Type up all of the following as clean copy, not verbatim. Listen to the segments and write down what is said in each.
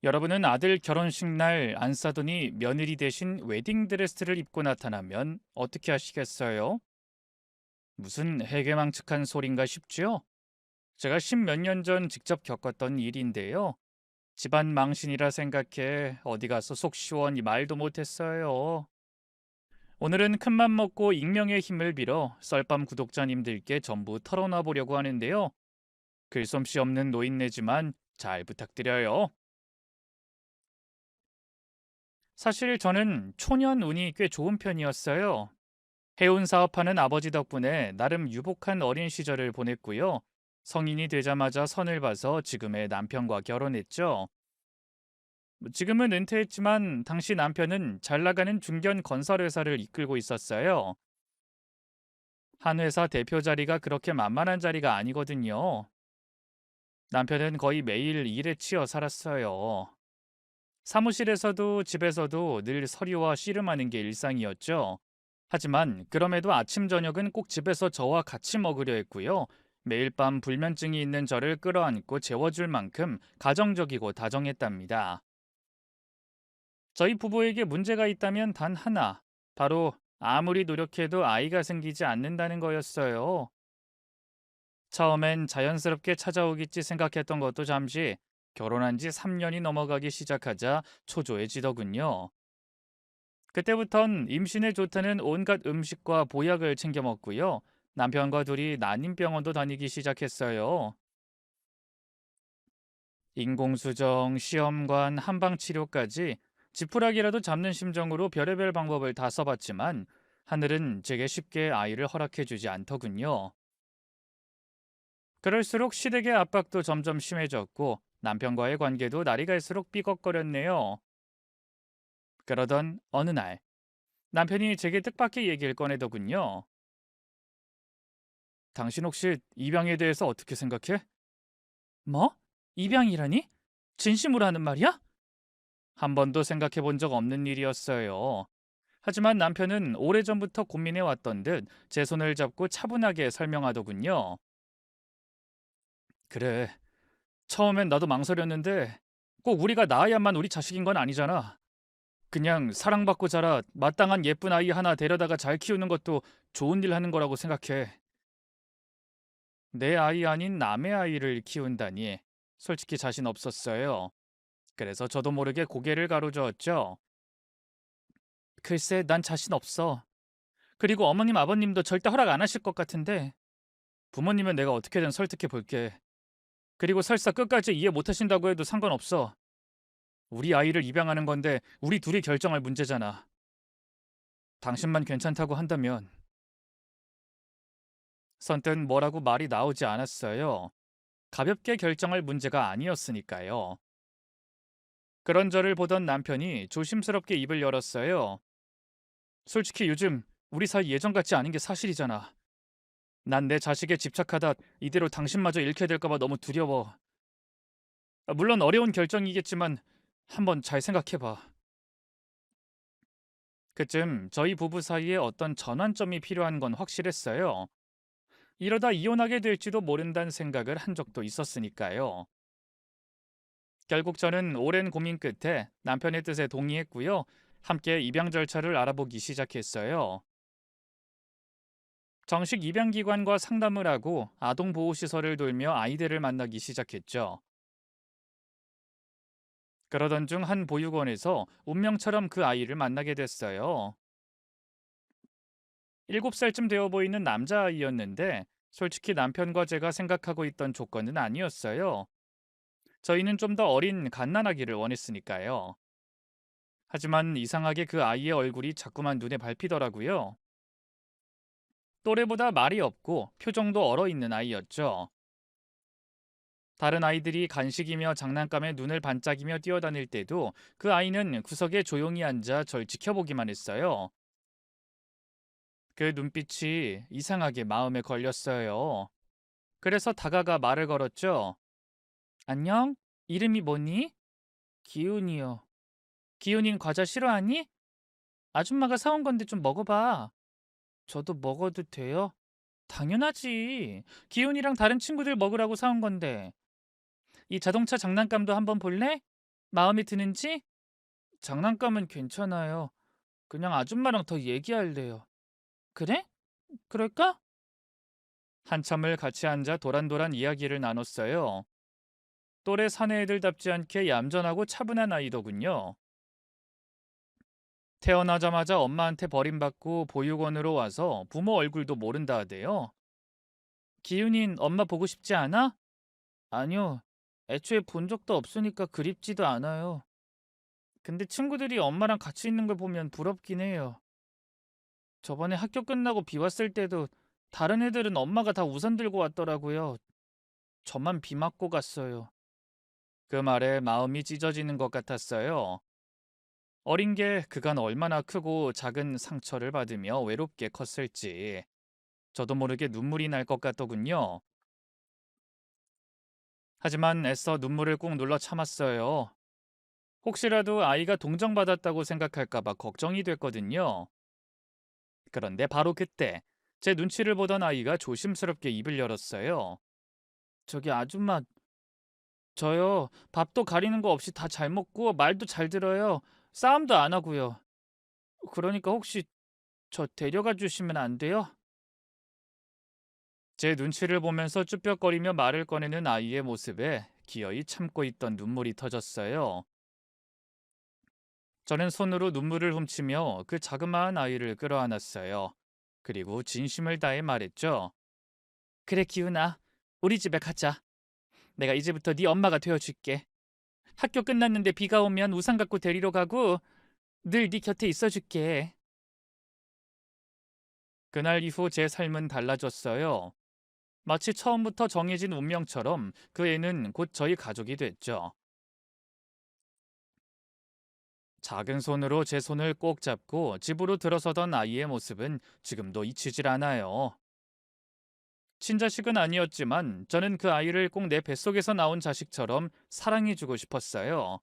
여러분은 아들 결혼식 날 안 싸더니 며느리 대신 웨딩드레스를 입고 나타나면 어떻게 하시겠어요? 무슨 해괴망측한 소린가 싶죠? 제가 십몇 년 전 직접 겪었던 일인데요. 집안 망신이라 생각해 어디 가서 속 시원히 말도 못했어요. 오늘은 큰맘 먹고 익명의 힘을 빌어 썰밤 구독자님들께 전부 털어놔 보려고 하는데요. 글솜씨 없는 노인네지만 잘 부탁드려요. 사실 저는 초년 운이 꽤 좋은 편이었어요. 해운 사업하는 아버지 덕분에 나름 유복한 어린 시절을 보냈고요. 성인이 되자마자 선을 봐서 지금의 남편과 결혼했죠. 지금은 은퇴했지만 당시 남편은 잘 나가는 중견 건설회사를 이끌고 있었어요. 한 회사 대표 자리가 그렇게 만만한 자리가 아니거든요. 남편은 거의 매일 일에 치여 살았어요. 사무실에서도 집에서도 늘 서류와 씨름하는 게 일상이었죠. 하지만 그럼에도 아침 저녁은 꼭 집에서 저와 같이 먹으려 했고요. 매일 밤 불면증이 있는 저를 끌어안고 재워줄 만큼 가정적이고 다정했답니다. 저희 부부에게 문제가 있다면 단 하나, 바로 아무리 노력해도 아이가 생기지 않는다는 거였어요. 처음엔 자연스럽게 찾아오겠지 생각했던 것도 잠시 결혼한 지 3년이 넘어가기 시작하자 초조해지더군요. 그때부턴 임신에 좋다는 온갖 음식과 보약을 챙겨 먹고요. 남편과 둘이 난임병원도 다니기 시작했어요. 인공수정, 시험관, 한방치료까지 지푸라기라도 잡는 심정으로 별의별 방법을 다 써봤지만 하늘은 제게 쉽게 아이를 허락해주지 않더군요. 그럴수록 시댁의 압박도 점점 심해졌고 남편과의 관계도 날이 갈수록 삐걱거렸네요. 그러던 어느 날 남편이 제게 뜻밖의 얘기를 꺼내더군요. 당신 혹시 입양에 대해서 어떻게 생각해? 뭐? 입양이라니? 진심으로 하는 말이야? 한 번도 생각해 본 적 없는 일이었어요. 하지만 남편은 오래전부터 고민해 왔던 듯 제 손을 잡고 차분하게 설명하더군요. 그래, 처음엔 나도 망설였는데 꼭 우리가 낳아야만 우리 자식인 건 아니잖아. 그냥 사랑받고 자라 마땅한 예쁜 아이 하나 데려다가 잘 키우는 것도 좋은 일 하는 거라고 생각해. 내 아이 아닌 남의 아이를 키운다니 솔직히 자신 없었어요. 그래서 저도 모르게 고개를 가로저었죠. 글쎄, 난 자신 없어. 그리고 어머님, 아버님도 절대 허락 안 하실 것 같은데 부모님은 내가 어떻게든 설득해 볼게. 그리고 설사 끝까지 이해 못 하신다고 해도 상관없어. 우리 아이를 입양하는 건데 우리 둘이 결정할 문제잖아. 당신만 괜찮다고 한다면. 선뜻 뭐라고 말이 나오지 않았어요. 가볍게 결정할 문제가 아니었으니까요. 그런 저를 보던 남편이 조심스럽게 입을 열었어요. 솔직히 요즘 우리 사이 예전 같지 않은 게 사실이잖아. 난 내 자식에 집착하다 이대로 당신마저 잃게 될까봐 너무 두려워. 물론 어려운 결정이겠지만 한번 잘 생각해봐. 그쯤 저희 부부 사이에 어떤 전환점이 필요한 건 확실했어요. 이러다 이혼하게 될지도 모른다는 생각을 한 적도 있었으니까요. 결국 저는 오랜 고민 끝에 남편의 뜻에 동의했고요. 함께 입양 절차를 알아보기 시작했어요. 정식 입양기관과 상담을 하고 아동보호시설을 돌며 아이들을 만나기 시작했죠. 그러던 중 한 보육원에서 운명처럼 그 아이를 만나게 됐어요. 7살쯤 되어 보이는 남자아이였는데 솔직히 남편과 제가 생각하고 있던 조건은 아니었어요. 저희는 좀 더 어린 갓난아기를 원했으니까요. 하지만 이상하게 그 아이의 얼굴이 자꾸만 눈에 밟히더라고요. 또래보다 말이 없고 표정도 얼어있는 아이였죠. 다른 아이들이 간식이며 장난감에 눈을 반짝이며 뛰어다닐 때도 그 아이는 구석에 조용히 앉아 절 지켜보기만 했어요. 그 눈빛이 이상하게 마음에 걸렸어요. 그래서 다가가 말을 걸었죠. 안녕? 이름이 뭐니? 기훈이요. 기훈이는 과자 싫어하니? 아줌마가 사온 건데 좀 먹어봐. 저도 먹어도 돼요? 당연하지. 기훈이랑 다른 친구들 먹으라고 사온 건데. 이 자동차 장난감도 한번 볼래? 마음에 드는지? 장난감은 괜찮아요. 그냥 아줌마랑 더 얘기할래요. 그래? 그럴까? 한참을 같이 앉아 도란도란 이야기를 나눴어요. 또래 사내애들답지 않게 얌전하고 차분한 아이더군요. 태어나자마자 엄마한테 버림받고 보육원으로 와서 부모 얼굴도 모른다 하대요. 기훈인 엄마 보고 싶지 않아? 아니요. 애초에 본 적도 없으니까 그립지도 않아요. 근데 친구들이 엄마랑 같이 있는 걸 보면 부럽긴 해요. 저번에 학교 끝나고 비 왔을 때도 다른 애들은 엄마가 다 우산 들고 왔더라고요. 저만 비 맞고 갔어요. 그 말에 마음이 찢어지는 것 같았어요. 어린 게 그간 얼마나 크고 작은 상처를 받으며 외롭게 컸을지 저도 모르게 눈물이 날 것 같더군요. 하지만 애써 눈물을 꾹 눌러 참았어요. 혹시라도 아이가 동정받았다고 생각할까봐 걱정이 됐거든요. 그런데 바로 그때 제 눈치를 보던 아이가 조심스럽게 입을 열었어요. 저기 아줌마, 저요. 밥도 가리는 거 없이 다 잘 먹고 말도 잘 들어요. 싸움도 안 하고요. 그러니까 혹시 저 데려가 주시면 안 돼요? 제 눈치를 보면서 쭈뼛거리며 말을 꺼내는 아이의 모습에 기어이 참고 있던 눈물이 터졌어요. 저는 손으로 눈물을 훔치며 그 자그마한 아이를 끌어안았어요. 그리고 진심을 다해 말했죠. 그래, 기훈아. 우리 집에 가자. 내가 이제부터 네 엄마가 되어줄게. 학교 끝났는데 비가 오면 우산 갖고 데리러 가고 늘 네 곁에 있어줄게. 그날 이후 제 삶은 달라졌어요. 마치 처음부터 정해진 운명처럼 그 애는 곧 저희 가족이 됐죠. 작은 손으로 제 손을 꼭 잡고 집으로 들어서던 아이의 모습은 지금도 잊히질 않아요. 친자식은 아니었지만 저는 그 아이를 꼭 내 뱃속에서 나온 자식처럼 사랑해주고 싶었어요.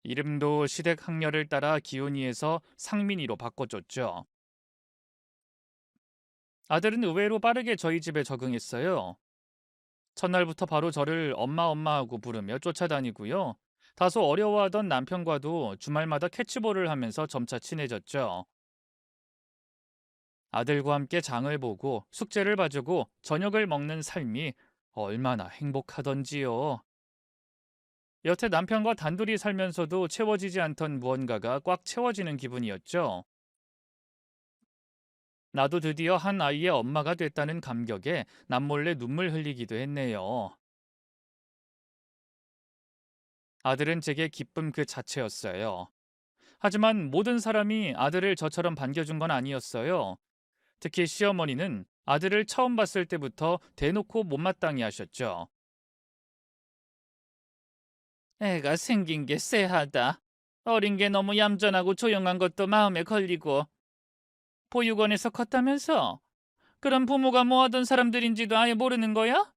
이름도 시댁 학렬을 따라 기훈이에서 상민이로 바꿔줬죠. 아들은 의외로 빠르게 저희 집에 적응했어요. 첫날부터 바로 저를 엄마 엄마하고 부르며 쫓아다니고요. 다소 어려워하던 남편과도 주말마다 캐치볼을 하면서 점차 친해졌죠. 아들과 함께 장을 보고 숙제를 봐주고 저녁을 먹는 삶이 얼마나 행복하던지요. 여태 남편과 단둘이 살면서도 채워지지 않던 무언가가 꽉 채워지는 기분이었죠. 나도 드디어 한 아이의 엄마가 됐다는 감격에 남몰래 눈물 흘리기도 했네요. 아들은 제게 기쁨 그 자체였어요. 하지만 모든 사람이 아들을 저처럼 반겨준 건 아니었어요. 특히 시어머니는 아들을 처음 봤을 때부터 대놓고 못마땅해 하셨죠. 애가 생긴 게 쎄하다. 어린 게 너무 얌전하고 조용한 것도 마음에 걸리고 보육원에서 컸다면서? 그럼 부모가 뭐 하던 사람들인지도 아예 모르는 거야?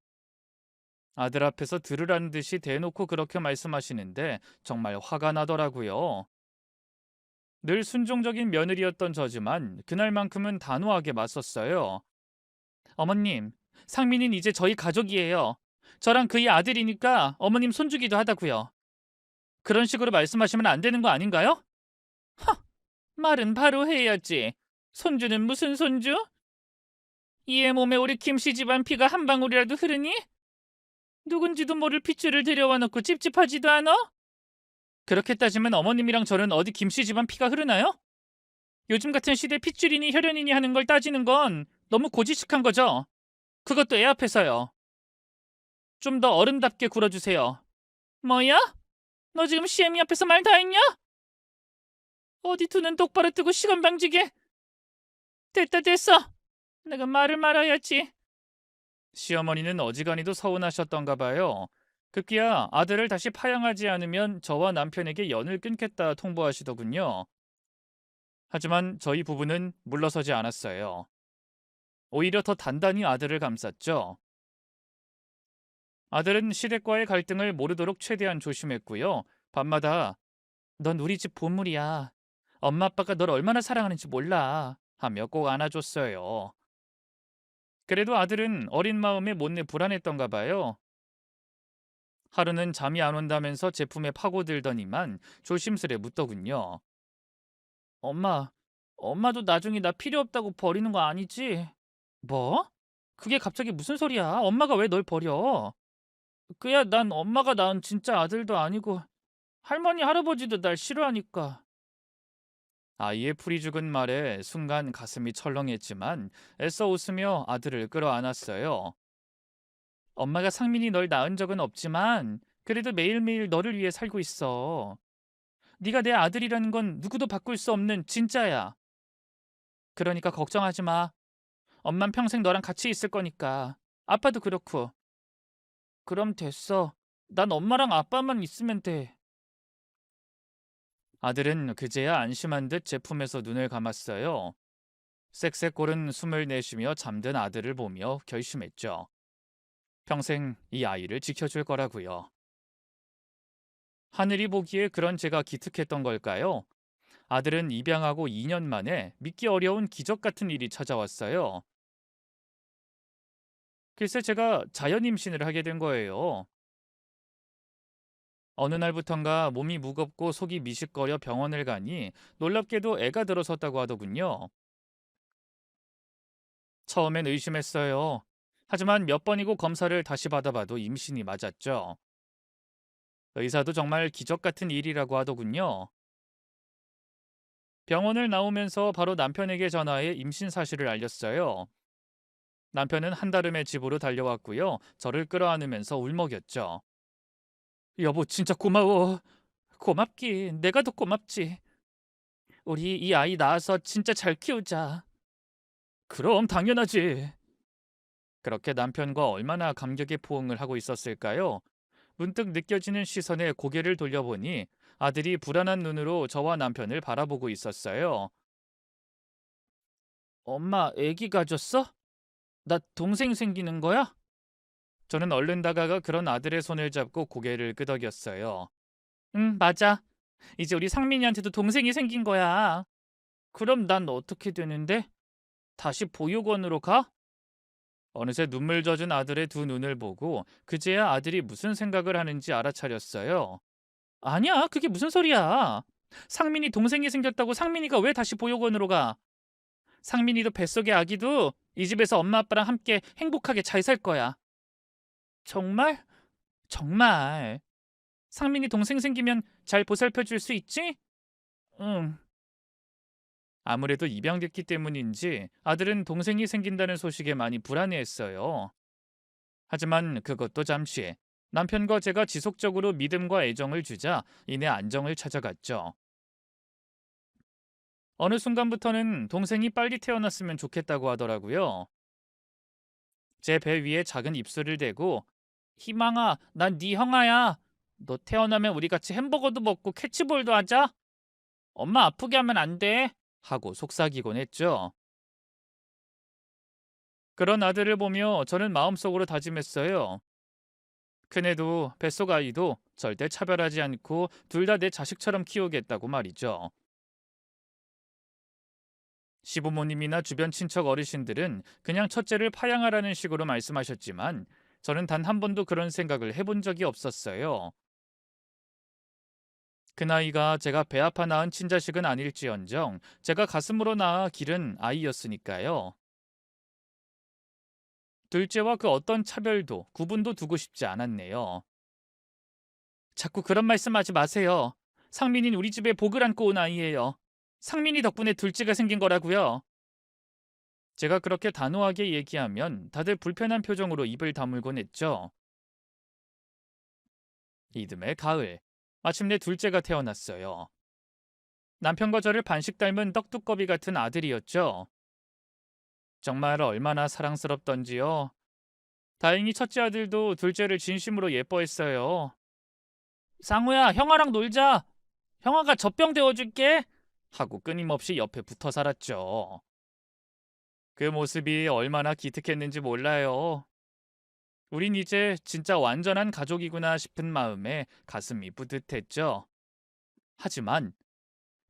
아들 앞에서 들으라는 듯이 대놓고 그렇게 말씀하시는데 정말 화가 나더라고요. 늘 순종적인 며느리였던 저지만 그날만큼은 단호하게 맞섰어요. 어머님, 상민이는 이제 저희 가족이에요. 저랑 그의 아들이니까 어머님 손주기도 하다고요. 그런 식으로 말씀하시면 안 되는 거 아닌가요? 말은 바로 해야지. 손주는 무슨 손주? 이의 몸에 우리 김씨 집안 피가 한 방울이라도 흐르니? 누군지도 모를 핏줄을 들여와 놓고 찝찝하지도 않아? 그렇게 따지면 어머님이랑 저는 어디 김씨 집안 피가 흐르나요? 요즘 같은 시대 핏줄이니 혈연이니 하는 걸 따지는 건 너무 고지식한 거죠. 그것도 애 앞에서요. 좀 더 어른답게 굴어주세요. 뭐야? 너 지금 시애미 앞에서 말 다 했냐? 어디 두 눈 똑바로 뜨고 시간 방지게. 됐다 됐어. 내가 말을 말아야지. 시어머니는 어지간히도 서운하셨던가 봐요. 급기야 아들을 다시 파양하지 않으면 저와 남편에게 연을 끊겠다 통보하시더군요. 하지만 저희 부부는 물러서지 않았어요. 오히려 더 단단히 아들을 감쌌죠. 아들은 시댁과의 갈등을 모르도록 최대한 조심했고요. 밤마다 넌 우리 집 보물이야. 엄마 아빠가 널 얼마나 사랑하는지 몰라. 하며 꼭 안아줬어요. 그래도 아들은 어린 마음에 못내 불안했던가 봐요. 하루는 잠이 안 온다면서 제품에 파고들더니만 조심스레 묻더군요. 엄마, 엄마도 나중에 나 필요 없다고 버리는 거 아니지? 뭐? 그게 갑자기 무슨 소리야? 엄마가 왜 널 버려? 그야 난 엄마가 낳은 진짜 아들도 아니고 할머니, 할아버지도 날 싫어하니까. 아이의 풀이 죽은 말에 순간 가슴이 철렁했지만 애써 웃으며 아들을 끌어안았어요. 엄마가 상민이 널 낳은 적은 없지만 그래도 매일매일 너를 위해 살고 있어. 네가 내 아들이라는 건 누구도 바꿀 수 없는 진짜야. 그러니까 걱정하지 마. 엄만 평생 너랑 같이 있을 거니까. 아빠도 그렇고. 그럼 됐어. 난 엄마랑 아빠만 있으면 돼. 아들은 그제야 안심한 듯 제품에서 눈을 감았어요. 쌕쌕 고른 숨을 내쉬며 잠든 아들을 보며 결심했죠. 평생 이 아이를 지켜줄 거라고요. 하늘이 보기에 그런 제가 기특했던 걸까요? 아들은 입양하고 2년 만에 믿기 어려운 기적 같은 일이 찾아왔어요. 글쎄 제가 자연 임신을 하게 된 거예요. 어느 날부턴가 몸이 무겁고 속이 미식거려 병원을 가니 놀랍게도 애가 들어섰다고 하더군요. 처음엔 의심했어요. 하지만 몇 번이고 검사를 다시 받아봐도 임신이 맞았죠. 의사도 정말 기적 같은 일이라고 하더군요. 병원을 나오면서 바로 남편에게 전화해 임신 사실을 알렸어요. 남편은 한달음에 집으로 달려왔고요. 저를 끌어안으면서 울먹였죠. 여보, 진짜 고마워. 고맙긴. 내가 더 고맙지. 우리 이 아이 낳아서 진짜 잘 키우자. 그럼 당연하지. 그렇게 남편과 얼마나 감격의 포옹을 하고 있었을까요? 문득 느껴지는 시선에 고개를 돌려보니 아들이 불안한 눈으로 저와 남편을 바라보고 있었어요. 엄마, 애기 가졌어? 나 동생 생기는 거야? 저는 얼른 다가가 그런 아들의 손을 잡고 고개를 끄덕였어요. 응, 맞아. 이제 우리 상민이한테도 동생이 생긴 거야. 그럼 난 어떻게 되는데? 다시 보육원으로 가? 어느새 눈물 젖은 아들의 두 눈을 보고 그제야 아들이 무슨 생각을 하는지 알아차렸어요. 아니야, 그게 무슨 소리야. 상민이 동생이 생겼다고 상민이가 왜 다시 보육원으로 가? 상민이도 뱃속의 아기도 이 집에서 엄마 아빠랑 함께 행복하게 잘 살 거야. 정말? 정말. 상민이 동생 생기면 잘 보살펴 줄 수 있지? 응. 아무래도 입양됐기 때문인지 아들은 동생이 생긴다는 소식에 많이 불안해했어요. 하지만 그것도 잠시. 남편과 제가 지속적으로 믿음과 애정을 주자 이내 안정을 찾아갔죠. 어느 순간부터는 동생이 빨리 태어났으면 좋겠다고 하더라고요. 제 배 위에 작은 입술을 대고 희망아, 난 네 형아야. 너 태어나면 우리 같이 햄버거도 먹고 캐치볼도 하자. 엄마 아프게 하면 안 돼. 하고 속삭이곤 했죠. 그런 아들을 보며 저는 마음속으로 다짐했어요. 큰애도 뱃속 아이도 절대 차별하지 않고 둘 다 내 자식처럼 키우겠다고 말이죠. 시부모님이나 주변 친척 어르신들은 그냥 첫째를 파양하라는 식으로 말씀하셨지만 저는 단 한 번도 그런 생각을 해본 적이 없었어요. 그 나이가 제가 배 아파 낳은 친자식은 아닐지언정 제가 가슴으로 낳아 기른 아이였으니까요. 둘째와 그 어떤 차별도 구분도 두고 싶지 않았네요. 자꾸 그런 말씀하지 마세요. 상민이는 우리 집에 복을 안고 온 아이예요. 상민이 덕분에 둘째가 생긴 거라고요. 제가 그렇게 단호하게 얘기하면 다들 불편한 표정으로 입을 다물곤 했죠. 이듬해 가을, 마침내 둘째가 태어났어요. 남편과 저를 반씩 닮은 떡두꺼비 같은 아들이었죠. 정말 얼마나 사랑스럽던지요. 다행히 첫째 아들도 둘째를 진심으로 예뻐했어요. 상우야, 형아랑 놀자. 형아가 젖병 데워줄게. 하고 끊임없이 옆에 붙어 살았죠. 그 모습이 얼마나 기특했는지 몰라요. 우린 이제 진짜 완전한 가족이구나 싶은 마음에 가슴이 뿌듯했죠. 하지만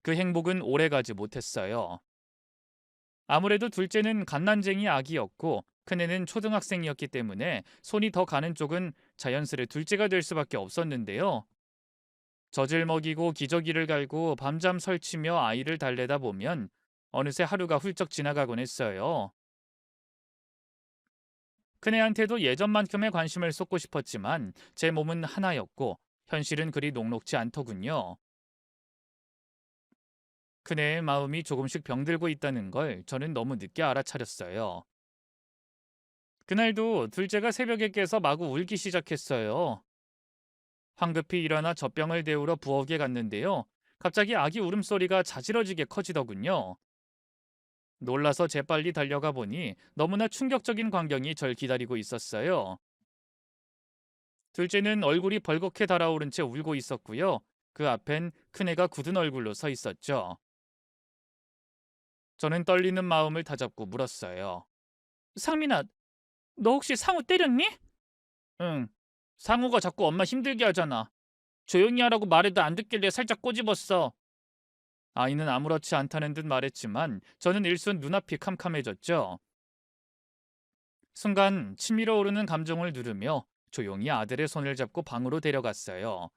그 행복은 오래가지 못했어요. 아무래도 둘째는 갓난쟁이 아기였고 큰애는 초등학생이었기 때문에 손이 더 가는 쪽은 자연스레 둘째가 될 수밖에 없었는데요. 젖을 먹이고 기저귀를 갈고 밤잠 설치며 아이를 달래다 보면 어느새 하루가 훌쩍 지나가곤 했어요. 큰애한테도 예전만큼의 관심을 쏟고 싶었지만 제 몸은 하나였고 현실은 그리 녹록지 않더군요. 큰애의 마음이 조금씩 병들고 있다는 걸 저는 너무 늦게 알아차렸어요. 그날도 둘째가 새벽에 깨서 마구 울기 시작했어요. 황급히 일어나 젖병을 데우러 부엌에 갔는데요. 갑자기 아기 울음소리가 자지러지게 커지더군요. 놀라서 재빨리 달려가 보니 너무나 충격적인 광경이 절 기다리고 있었어요. 둘째는 얼굴이 벌겋게 달아오른 채 울고 있었고요. 그 앞엔 큰애가 굳은 얼굴로 서 있었죠. 저는 떨리는 마음을 다잡고 물었어요. 상민아, 너 혹시 상우 때렸니? 응. 상우가 자꾸 엄마 힘들게 하잖아. 조용히 하라고 말해도 안 듣길래 살짝 꼬집었어. 아이는 아무렇지 않다는 듯 말했지만 저는 일순 눈앞이 캄캄해졌죠. 순간 치밀어 오르는 감정을 누르며 조용히 아들의 손을 잡고 방으로 데려갔어요.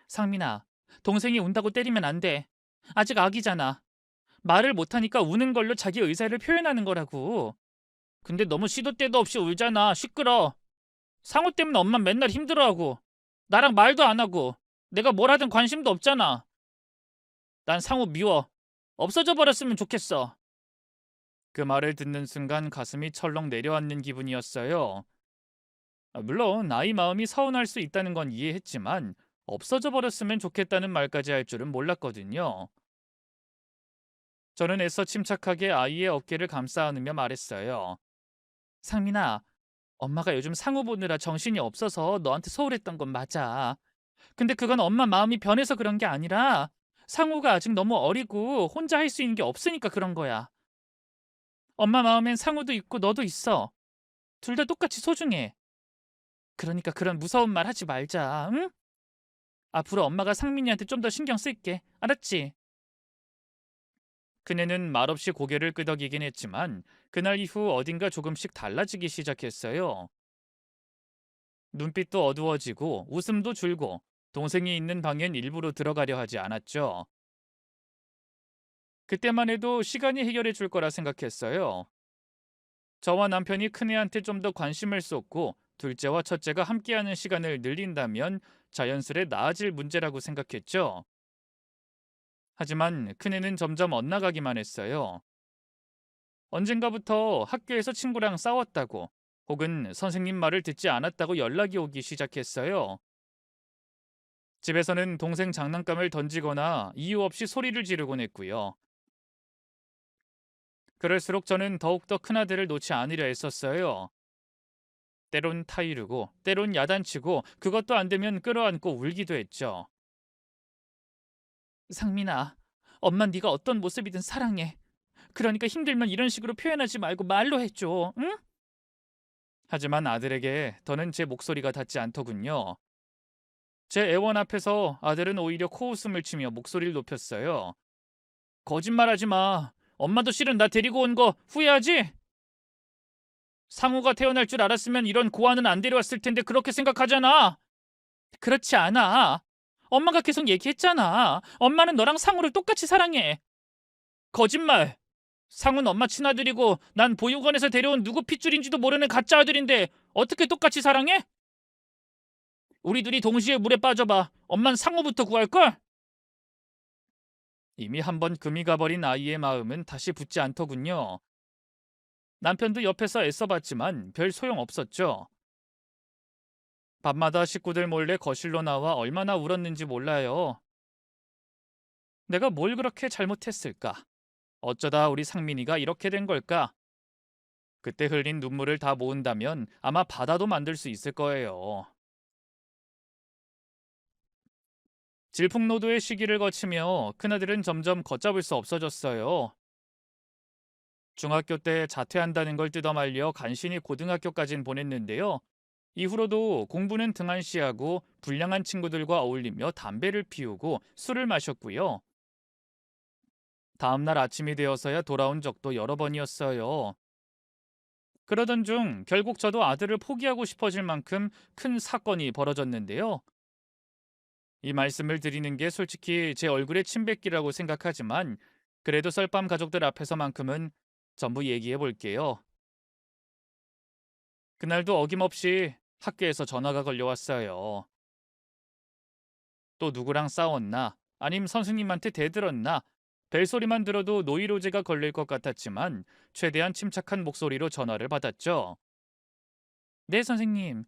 상민아, 동생이 운다고 때리면 안 돼. 아직 아기잖아. 말을 못하니까 우는 걸로 자기 의사를 표현하는 거라고. 근데 너무 시도 때도 없이 울잖아. 시끄러. 상우 때문에 엄마 맨날 힘들어하고. 나랑 말도 안 하고. 내가 뭘 하든 관심도 없잖아. 난 상우 미워. 없어져 버렸으면 좋겠어. 그 말을 듣는 순간 가슴이 철렁 내려앉는 기분이었어요. 물론 아이 마음이 서운할 수 있다는 건 이해했지만 없어져 버렸으면 좋겠다는 말까지 할 줄은 몰랐거든요. 저는 애써 침착하게 아이의 어깨를 감싸 안으며 말했어요. 상민아, 엄마가 요즘 상우 보느라 정신이 없어서 너한테 소홀했던 건 맞아. 근데 그건 엄마 마음이 변해서 그런 게 아니라 상우가 아직 너무 어리고 혼자 할 수 있는 게 없으니까 그런 거야. 엄마 마음엔 상우도 있고 너도 있어. 둘 다 똑같이 소중해. 그러니까 그런 무서운 말 하지 말자, 응? 앞으로 엄마가 상민이한테 좀 더 신경 쓸게. 알았지? 그녀는 말없이 고개를 끄덕이긴 했지만 그날 이후 어딘가 조금씩 달라지기 시작했어요. 눈빛도 어두워지고 웃음도 줄고 동생이 있는 방엔 일부러 들어가려 하지 않았죠. 그때만 해도 시간이 해결해 줄 거라 생각했어요. 저와 남편이 큰애한테 좀 더 관심을 쏟고 둘째와 첫째가 함께하는 시간을 늘린다면 자연스레 나아질 문제라고 생각했죠. 하지만 큰애는 점점 엇나가기만 했어요. 언젠가부터 학교에서 친구랑 싸웠다고 혹은 선생님 말을 듣지 않았다고 연락이 오기 시작했어요. 집에서는 동생 장난감을 던지거나 이유 없이 소리를 지르곤 했고요. 그럴수록 저는 더욱더 큰아들을 놓지 않으려 했었어요. 때론 타이르고 때론 야단치고 그것도 안 되면 끌어안고 울기도 했죠. 상민아, 엄마 네가 어떤 모습이든 사랑해. 그러니까 힘들면 이런 식으로 표현하지 말고 말로 해줘. 응? 하지만 아들에게 더는 제 목소리가 닿지 않더군요. 제 애원 앞에서 아들은 오히려 코웃음을 치며 목소리를 높였어요. 거짓말하지 마. 엄마도 실은 나 데리고 온 거 후회하지? 상우가 태어날 줄 알았으면 이런 고아는 안 데려왔을 텐데 그렇게 생각하잖아. 그렇지 않아. 엄마가 계속 얘기했잖아. 엄마는 너랑 상우를 똑같이 사랑해. 거짓말. 상우는 엄마 친아들이고 난 보육원에서 데려온 누구 핏줄인지도 모르는 가짜 아들인데 어떻게 똑같이 사랑해? 우리 둘이 동시에 물에 빠져봐. 엄만 상우부터 구할걸? 이미 한번 금이 가버린 아이의 마음은 다시 붙지 않더군요. 남편도 옆에서 애써봤지만 별 소용없었죠. 밤마다 식구들 몰래 거실로 나와 얼마나 울었는지 몰라요. 내가 뭘 그렇게 잘못했을까? 어쩌다 우리 상민이가 이렇게 된 걸까? 그때 흘린 눈물을 다 모은다면 아마 바다도 만들 수 있을 거예요. 질풍노도의 시기를 거치며 큰아들은 점점 걷잡을 수 없어졌어요. 중학교 때 자퇴한다는 걸 뜯어말려 간신히 고등학교까진 보냈는데요. 이후로도 공부는 등한시하고 불량한 친구들과 어울리며 담배를 피우고 술을 마셨고요. 다음날 아침이 되어서야 돌아온 적도 여러 번이었어요. 그러던 중 결국 저도 아들을 포기하고 싶어질 만큼 큰 사건이 벌어졌는데요. 이 말씀을 드리는 게 솔직히 제 얼굴에 침 뱉기라고 생각하지만 그래도 썰밤 가족들 앞에서만큼은 전부 얘기해 볼게요. 그날도 어김없이 학교에서 전화가 걸려왔어요. 또 누구랑 싸웠나? 아님 선생님한테 대들었나? 벨소리만 들어도 노이로제가 걸릴 것 같았지만 최대한 침착한 목소리로 전화를 받았죠. 네, 선생님.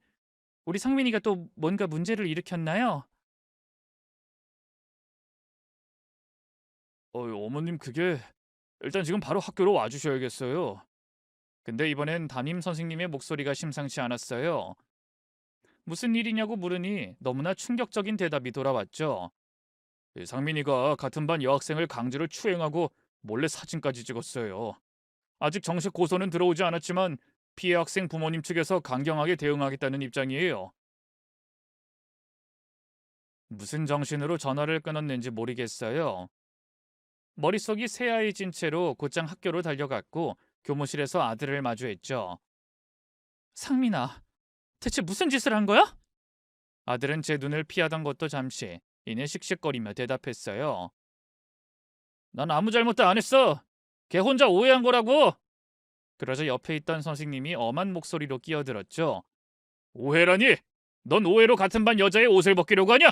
우리 상민이가 또 뭔가 문제를 일으켰나요? 어머님 그게 일단 지금 바로 학교로 와주셔야겠어요. 근데 이번엔 담임 선생님의 목소리가 심상치 않았어요. 무슨 일이냐고 물으니 너무나 충격적인 대답이 돌아왔죠. 상민이가 같은 반 여학생을 강제로 추행하고 몰래 사진까지 찍었어요. 아직 정식 고소는 들어오지 않았지만 피해 학생 부모님 측에서 강경하게 대응하겠다는 입장이에요. 무슨 정신으로 전화를 끊었는지 모르겠어요. 머릿속이 새하얘진 채로 곧장 학교로 달려갔고 교무실에서 아들을 마주했죠. 상민아, 대체 무슨 짓을 한 거야? 아들은 제 눈을 피하던 것도 잠시 이내 씩씩거리며 대답했어요. 난 아무 잘못도 안 했어. 걔 혼자 오해한 거라고. 그러자 옆에 있던 선생님이 엄한 목소리로 끼어들었죠. 오해라니? 넌 오해로 같은 반 여자의 옷을 벗기려고 하냐?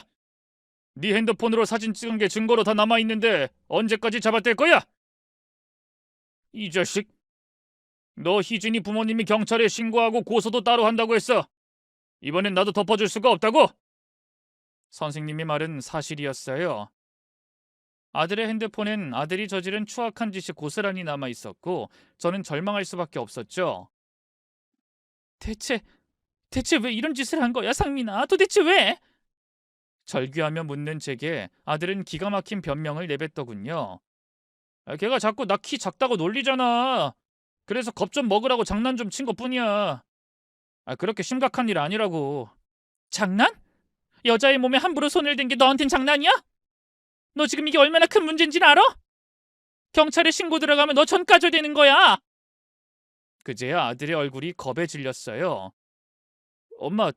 네 핸드폰으로 사진 찍은 게 증거로 다 남아있는데 언제까지 잡아댈 거야? 이 자식. 너 희진이 부모님이 경찰에 신고하고 고소도 따로 한다고 했어. 이번엔 나도 덮어줄 수가 없다고? 선생님의 말은 사실이었어요. 아들의 핸드폰엔 아들이 저지른 추악한 짓이 고스란히 남아있었고 저는 절망할 수밖에 없었죠. 대체 왜 이런 짓을 한 거야, 상민아? 도대체 왜? 절규하며 묻는 제게 아들은 기가 막힌 변명을 내뱉더군요. 걔가 자꾸 나 키 작다고 놀리잖아. 그래서 겁 좀 먹으라고 장난 좀 친 것뿐이야. 그렇게 심각한 일 아니라고. 장난? 여자의 몸에 함부로 손을 댄 게 너한텐 장난이야? 너 지금 이게 얼마나 큰 문제인지는 알아? 경찰에 신고 들어가면 너 전 까져야 되는 거야. 그제야 아들의 얼굴이 겁에 질렸어요. 엄마,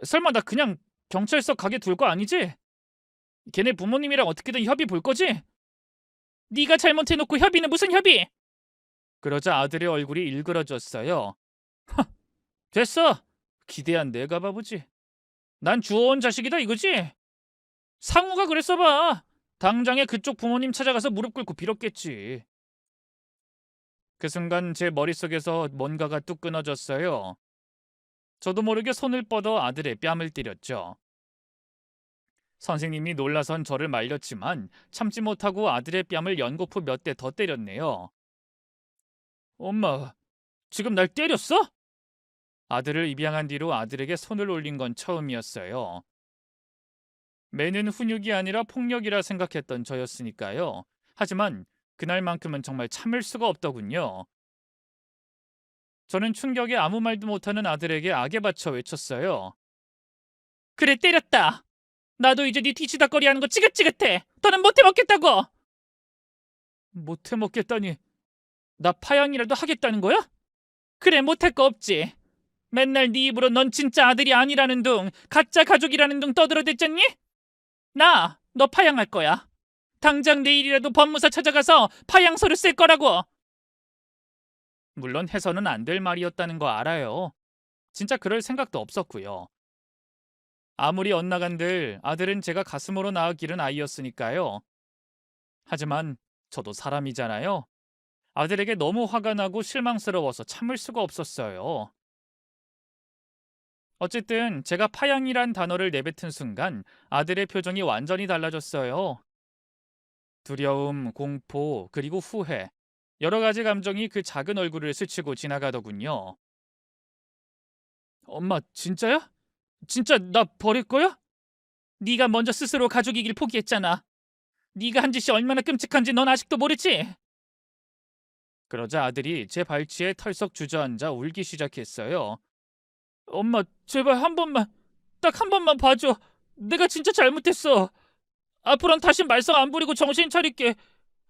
설마 나 그냥 경찰서 가게 둘 거 아니지? 걔네 부모님이랑 어떻게든 협의 볼 거지? 네가 잘못해놓고 협의는 무슨 협의? 그러자 아들의 얼굴이 일그러졌어요. 됐어. 기대한 내가 바보지. 난 주워온 자식이다 이거지? 상우가 그랬어 봐. 당장에 그쪽 부모님 찾아가서 무릎 꿇고 빌었겠지. 그 순간 제 머릿속에서 뭔가가 뚝 끊어졌어요. 저도 모르게 손을 뻗어 아들의 뺨을 때렸죠. 선생님이 놀라선 저를 말렸지만 참지 못하고 아들의 뺨을 연거푸 몇 대 더 때렸네요. 엄마, 지금 날 때렸어? 아들을 입양한 뒤로 아들에게 손을 올린 건 처음이었어요. 매는 훈육이 아니라 폭력이라 생각했던 저였으니까요. 하지만 그날만큼은 정말 참을 수가 없더군요. 저는 충격에 아무 말도 못하는 아들에게 악에 받쳐 외쳤어요. 그래, 때렸다. 나도 이제 네 뒤치다거리 하는 거 찌긋찌긋해. 더는 못해 먹겠다고. 못해 먹겠다니. 나 파양이라도 하겠다는 거야? 그래, 못할 거 없지. 맨날 네 입으로 넌 진짜 아들이 아니라는 둥, 가짜 가족이라는 둥 떠들어댔잖니? 너 파양할 거야. 당장 내일이라도 법무사 찾아가서 파양서를 쓸 거라고. 물론 해서는 안 될 말이었다는 거 알아요. 진짜 그럴 생각도 없었고요. 아무리 엇나간들 아들은 제가 가슴으로 낳아 기른 아이였으니까요. 하지만 저도 사람이잖아요. 아들에게 너무 화가 나고 실망스러워서 참을 수가 없었어요. 어쨌든 제가 파양이란 단어를 내뱉은 순간 아들의 표정이 완전히 달라졌어요. 두려움, 공포, 그리고 후회. 여러 가지 감정이 그 작은 얼굴을 스치고 지나가더군요. 엄마, 진짜야? 진짜 나 버릴 거야? 네가 먼저 스스로 가족이길 포기했잖아. 네가 한 짓이 얼마나 끔찍한지 넌 아직도 모르지? 그러자 아들이 제 발치에 털썩 주저앉아 울기 시작했어요. 엄마, 제발 한 번만, 딱 한 번만 봐줘. 내가 진짜 잘못했어. 앞으로는 다시 말썽 안 부리고 정신 차릴게.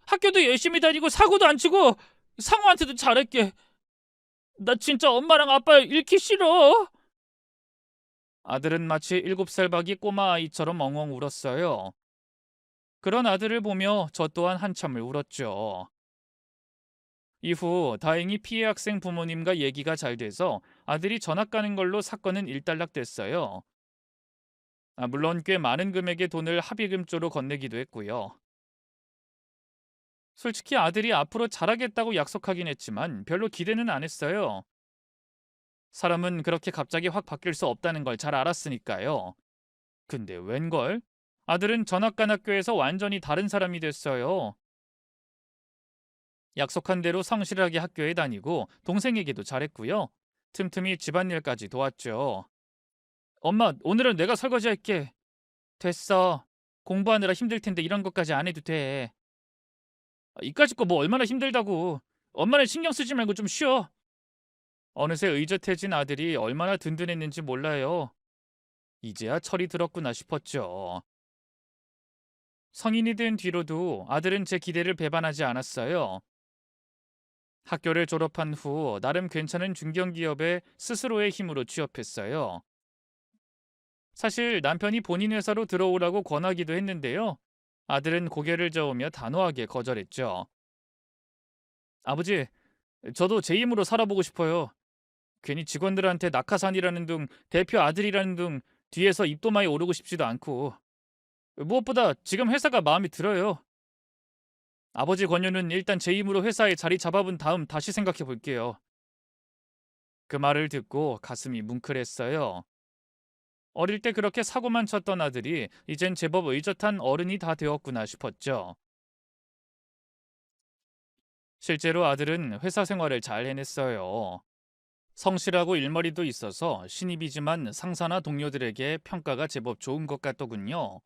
학교도 열심히 다니고 사고도 안 치고 상우한테도 잘할게. 나 진짜 엄마랑 아빠 잃기 싫어. 아들은 마치 7살 박이 꼬마 아이처럼 엉엉 울었어요. 그런 아들을 보며 저 또한 한참을 울었죠. 이후 다행히 피해 학생 부모님과 얘기가 잘 돼서 아들이 전학 가는 걸로 사건은 일단락됐어요. 물론 꽤 많은 금액의 돈을 합의금조로 건네기도 했고요. 솔직히 아들이 앞으로 잘하겠다고 약속하긴 했지만 별로 기대는 안 했어요. 사람은 그렇게 갑자기 확 바뀔 수 없다는 걸 잘 알았으니까요. 근데 웬걸? 아들은 전학 간 학교에서 완전히 다른 사람이 됐어요. 약속한 대로 성실하게 학교에 다니고 동생에게도 잘했고요. 틈틈이 집안일까지 도왔죠. 엄마, 오늘은 내가 설거지 할게. 됐어. 공부하느라 힘들 텐데 이런 것까지 안 해도 돼. 이까짓 거 뭐 얼마나 힘들다고. 엄마는 신경 쓰지 말고 좀 쉬어. 어느새 의젓해진 아들이 얼마나 든든했는지 몰라요. 이제야 철이 들었구나 싶었죠. 성인이 된 뒤로도 아들은 제 기대를 배반하지 않았어요. 학교를 졸업한 후 나름 괜찮은 중견기업에 스스로의 힘으로 취업했어요. 사실 남편이 본인 회사로 들어오라고 권하기도 했는데요. 아들은 고개를 저으며 단호하게 거절했죠. 아버지, 저도 제 힘으로 살아보고 싶어요. 괜히 직원들한테 낙하산이라는 둥, 대표 아들이라는 둥 뒤에서 입도마에 오르고 싶지도 않고. 무엇보다 지금 회사가 마음에 들어요. 아버지 권유는 일단 제 힘으로 회사에 자리 잡아본 다음 다시 생각해 볼게요. 그 말을 듣고 가슴이 뭉클했어요. 어릴 때 그렇게 사고만 쳤던 아들이 이젠 제법 의젓한 어른이 다 되었구나 싶었죠. 실제로 아들은 회사 생활을 잘 해냈어요. 성실하고 일머리도 있어서 신입이지만 상사나 동료들에게 평가가 제법 좋은 것 같더군요.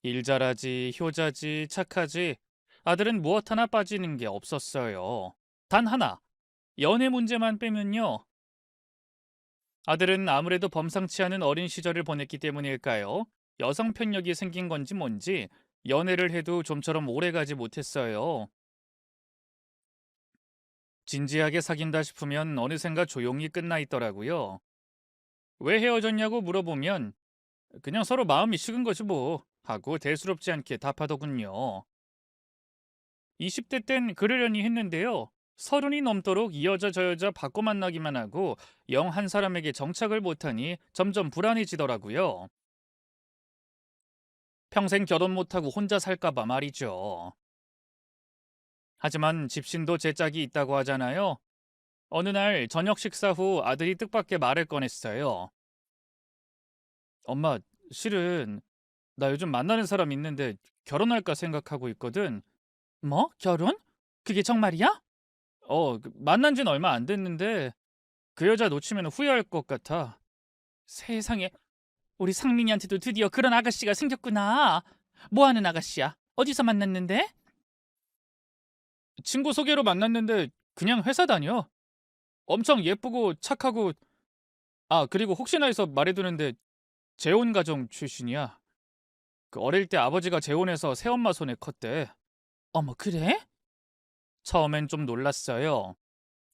일 잘하지, 효자지, 착하지. 아들은 무엇 하나 빠지는 게 없었어요. 단 하나, 연애 문제만 빼면요. 아들은 아무래도 범상치 않은 어린 시절을 보냈기 때문일까요? 여성 편력이 생긴 건지 뭔지 연애를 해도 좀처럼 오래가지 못했어요. 진지하게 사귄다 싶으면 어느샌가 조용히 끝나 있더라고요. 왜 헤어졌냐고 물어보면 그냥 서로 마음이 식은 거지 뭐 하고 대수롭지 않게 답하더군요. 20대 땐 그러려니 했는데요. 서른이 넘도록 이 여자 저 여자 바꿔 만나기만 하고 영 한 사람에게 정착을 못하니 점점 불안해지더라고요. 평생 결혼 못하고 혼자 살까봐 말이죠. 하지만 집신도 제 짝이 있다고 하잖아요. 어느 날 저녁 식사 후 아들이 뜻밖의 말을 꺼냈어요. 엄마, 실은 나 요즘 만나는 사람 있는데 결혼할까 생각하고 있거든. 뭐? 결혼? 그게 정말이야? 만난 지는 얼마 안 됐는데 그 여자 놓치면 후회할 것 같아. 세상에, 우리 상민이한테도 드디어 그런 아가씨가 생겼구나. 뭐 하는 아가씨야? 어디서 만났는데? 친구 소개로 만났는데 그냥 회사 다녀. 엄청 예쁘고 착하고, 그리고 혹시나 해서 말해두는데 재혼 가정 출신이야. 그 어릴 때 아버지가 재혼해서 새엄마 손에 컸대. 어머, 그래? 처음엔 좀 놀랐어요.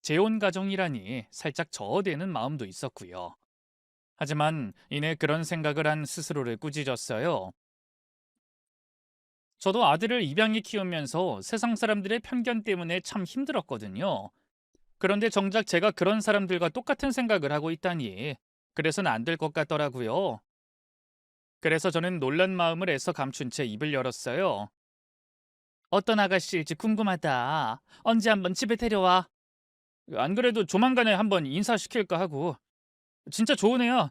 재혼 가정이라니 살짝 저어대는 마음도 있었고요. 하지만 이내 그런 생각을 한 스스로를 꾸짖었어요. 저도 아들을 입양해 키우면서 세상 사람들의 편견 때문에 참 힘들었거든요. 그런데 정작 제가 그런 사람들과 똑같은 생각을 하고 있다니. 그래서는 안 될 것 같더라고요. 그래서 저는 놀란 마음을 애써 감춘 채 입을 열었어요. 어떤 아가씨일지 궁금하다. 언제 한번 집에 데려와. 안 그래도 조만간에 한번 인사시킬까 하고. 진짜 좋은 애야.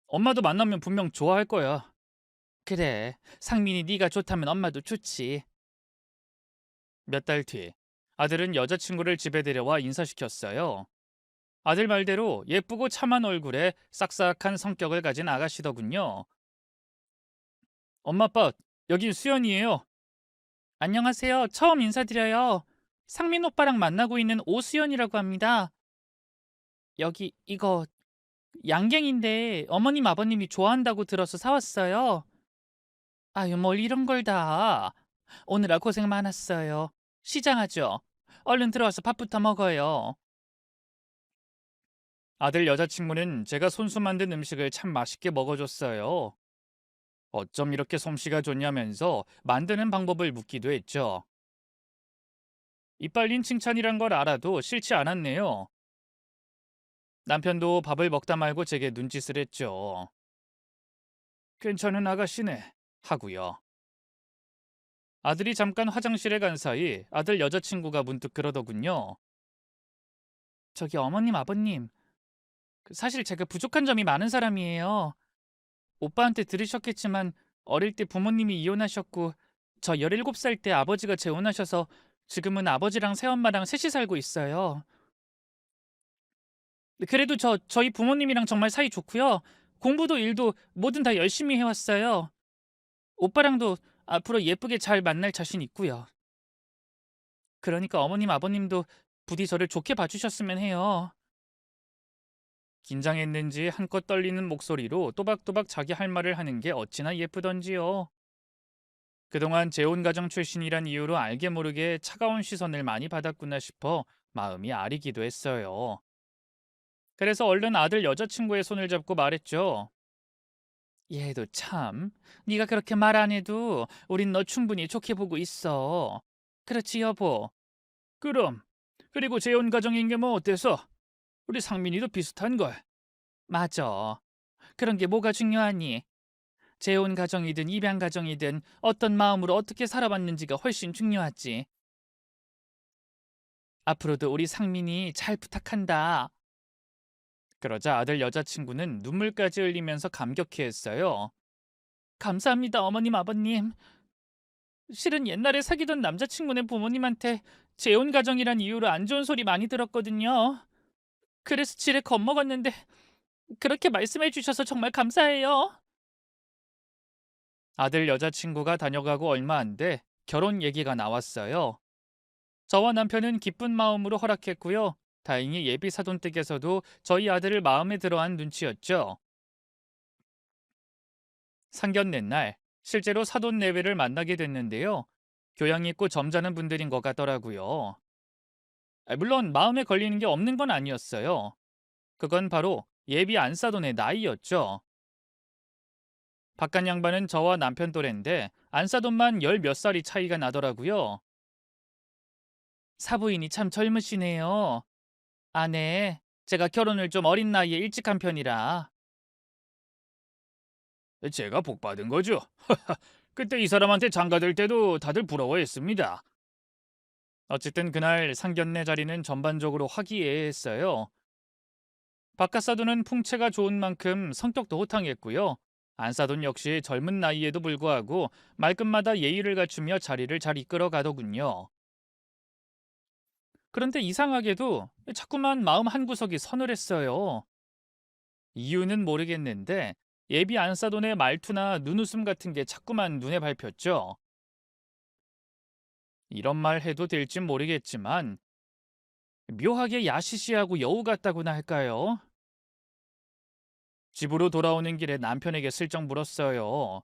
엄마도 만나면 분명 좋아할 거야. 그래, 상민이 네가 좋다면 엄마도 좋지. 몇 달 뒤, 아들은 여자친구를 집에 데려와 인사시켰어요. 아들 말대로 예쁘고 참한 얼굴에 싹싹한 성격을 가진 아가씨더군요. 엄마 아빠, 여긴 수연이에요. 안녕하세요. 처음 인사드려요. 상민 오빠랑 만나고 있는 오수연이라고 합니다. 여기 이거 양갱인데 어머님 아버님이 좋아한다고 들어서 사왔어요. 아유, 뭘 이런 걸 다. 오느라 고생 많았어요. 시장하죠. 얼른 들어와서 밥부터 먹어요. 아들 여자친구는 제가 손수 만든 음식을 참 맛있게 먹어줬어요. 어쩜 이렇게 솜씨가 좋냐면서 만드는 방법을 묻기도 했죠. 이빨린 칭찬이란 걸 알아도 싫지 않았네요. 남편도 밥을 먹다 말고 제게 눈짓을 했죠. 괜찮은 아가씨네. 하고요. 아들이 잠깐 화장실에 간 사이 아들 여자친구가 문득 그러더군요. 저기 어머님, 아버님. 사실 제가 부족한 점이 많은 사람이에요. 오빠한테 들으셨겠지만 어릴 때 부모님이 이혼하셨고 저 17살 때 아버지가 재혼하셔서 지금은 아버지랑 새엄마랑 셋이 살고 있어요. 그래도 저희 부모님이랑 정말 사이 좋고요. 공부도 일도 뭐든 다 열심히 해왔어요. 오빠랑도 앞으로 예쁘게 잘 만날 자신 있고요. 그러니까 어머님, 아버님도 부디 저를 좋게 봐주셨으면 해요. 긴장했는지 한껏 떨리는 목소리로 또박또박 자기 할 말을 하는 게 어찌나 예쁘던지요. 그동안 재혼가정 출신이란 이유로 알게 모르게 차가운 시선을 많이 받았구나 싶어 마음이 아리기도 했어요. 그래서 얼른 아들 여자친구의 손을 잡고 말했죠. 얘도 참, 네가 그렇게 말 안 해도 우린 너 충분히 좋게 보고 있어. 그렇지 여보? 그럼. 그리고 재혼가정인 게 뭐 어때서? 우리 상민이도 비슷한걸. 맞아. 그런 게 뭐가 중요하니? 재혼 가정이든 입양 가정이든 어떤 마음으로 어떻게 살아왔는지가 훨씬 중요하지. 앞으로도 우리 상민이 잘 부탁한다. 그러자 아들 여자친구는 눈물까지 흘리면서 감격해했어요. 감사합니다, 어머님, 아버님. 실은 옛날에 사귀던 남자친구네 부모님한테 재혼 가정이란 이유로 안 좋은 소리 많이 들었거든요. 그래서 지레 겁먹었는데 그렇게 말씀해 주셔서 정말 감사해요. 아들 여자친구가 다녀가고 얼마 안 돼 결혼 얘기가 나왔어요. 저와 남편은 기쁜 마음으로 허락했고요. 다행히 예비 사돈댁에서도 저희 아들을 마음에 들어한 눈치였죠. 상견례 날 실제로 사돈 내외를 만나게 됐는데요. 교양 있고 점잖은 분들인 것 같더라고요. 물론 마음에 걸리는 게 없는 건 아니었어요. 그건 바로 예비 안사돈의 나이였죠. 바깥 양반은 저와 남편 또래인데 안사돈만 열 몇 살이 차이가 나더라고요. 사부인이 참 젊으시네요. 아, 네. 제가 결혼을 좀 어린 나이에 일찍 한 편이라. 제가 복 받은 거죠. 그때 이 사람한테 장가들 때도 다들 부러워했습니다. 어쨌든 그날 상견례 자리는 전반적으로 화기애애했어요. 바깥사돈은 풍채가 좋은 만큼 성격도 호탕했고요. 안사돈 역시 젊은 나이에도 불구하고 말끝마다 예의를 갖추며 자리를 잘 이끌어 가더군요. 그런데 이상하게도 자꾸만 마음 한구석이 서늘했어요. 이유는 모르겠는데 예비 안사돈의 말투나 눈웃음 같은 게 자꾸만 눈에 밟혔죠. 이런 말 해도 될진 모르겠지만 묘하게 야시시하고 여우 같다고나 할까요? 집으로 돌아오는 길에 남편에게 슬쩍 물었어요.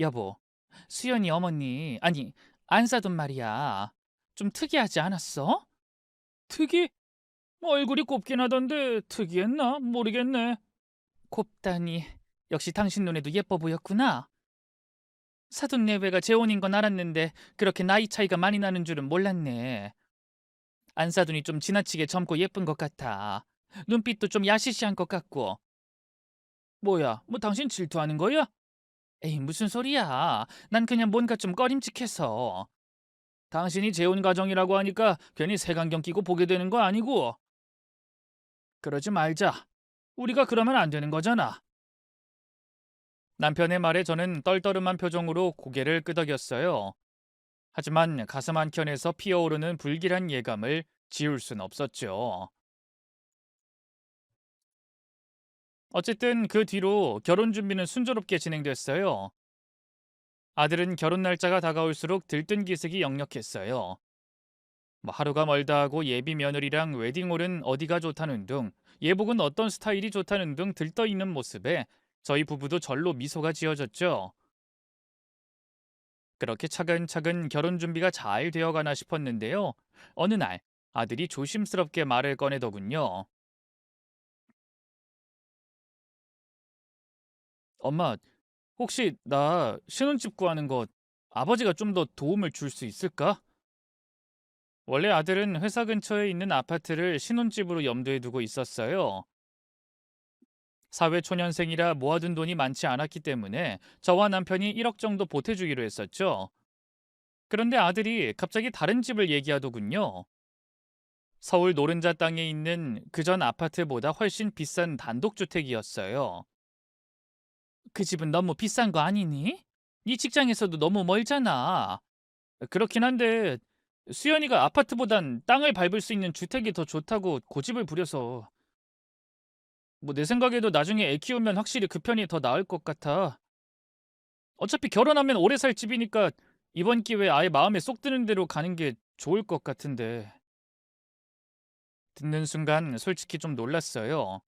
여보, 수연이 어머니, 아니, 안사돈 말이야. 좀 특이하지 않았어? 특이? 얼굴이 곱긴 하던데 특이했나? 모르겠네. 곱다니, 역시 당신 눈에도 예뻐 보였구나. 사돈 내외가 재혼인 건 알았는데 그렇게 나이 차이가 많이 나는 줄은 몰랐네. 안사돈이 좀 지나치게 젊고 예쁜 것 같아. 눈빛도 좀 야시시한 것 같고. 뭐야, 뭐 당신 질투하는 거야? 에이, 무슨 소리야. 난 그냥 뭔가 좀 꺼림칙해서. 당신이 재혼 가정이라고 하니까 괜히 색안경 끼고 보게 되는 거 아니고. 그러지 말자. 우리가 그러면 안 되는 거잖아. 남편의 말에 저는 떨떠름한 표정으로 고개를 끄덕였어요. 하지만 가슴 한켠에서 피어오르는 불길한 예감을 지울 순 없었죠. 어쨌든 그 뒤로 결혼 준비는 순조롭게 진행됐어요. 아들은 결혼 날짜가 다가올수록 들뜬 기색이 역력했어요. 뭐 하루가 멀다 하고 예비 며느리랑 웨딩홀은 어디가 좋다는 둥, 예복은 어떤 스타일이 좋다는 둥 들떠 있는 모습에 저희 부부도 절로 미소가 지어졌죠. 그렇게 차근차근 결혼 준비가 잘 되어가나 싶었는데요. 어느 날 아들이 조심스럽게 말을 꺼내더군요. 엄마, 혹시 나 신혼집 구하는 거 아버지가 좀 더 도움을 줄 수 있을까? 원래 아들은 회사 근처에 있는 아파트를 신혼집으로 염두에 두고 있었어요. 사회초년생이라 모아둔 돈이 많지 않았기 때문에 저와 남편이 1억 정도 보태주기로 했었죠. 그런데 아들이 갑자기 다른 집을 얘기하더군요. 서울 노른자 땅에 있는 그전 아파트보다 훨씬 비싼 단독주택이었어요. 그 집은 너무 비싼 거 아니니? 네 직장에서도 너무 멀잖아. 그렇긴 한데 수연이가 아파트보단 땅을 밟을 수 있는 주택이 더 좋다고 고집을 부려서 뭐 내 생각에도 나중에 애 키우면 확실히 그 편이 더 나을 것 같아. 어차피 결혼하면 오래 살 집이니까 이번 기회에 아예 마음에 쏙 드는 대로 가는 게 좋을 것 같은데. 듣는 순간 솔직히 좀 놀랐어요.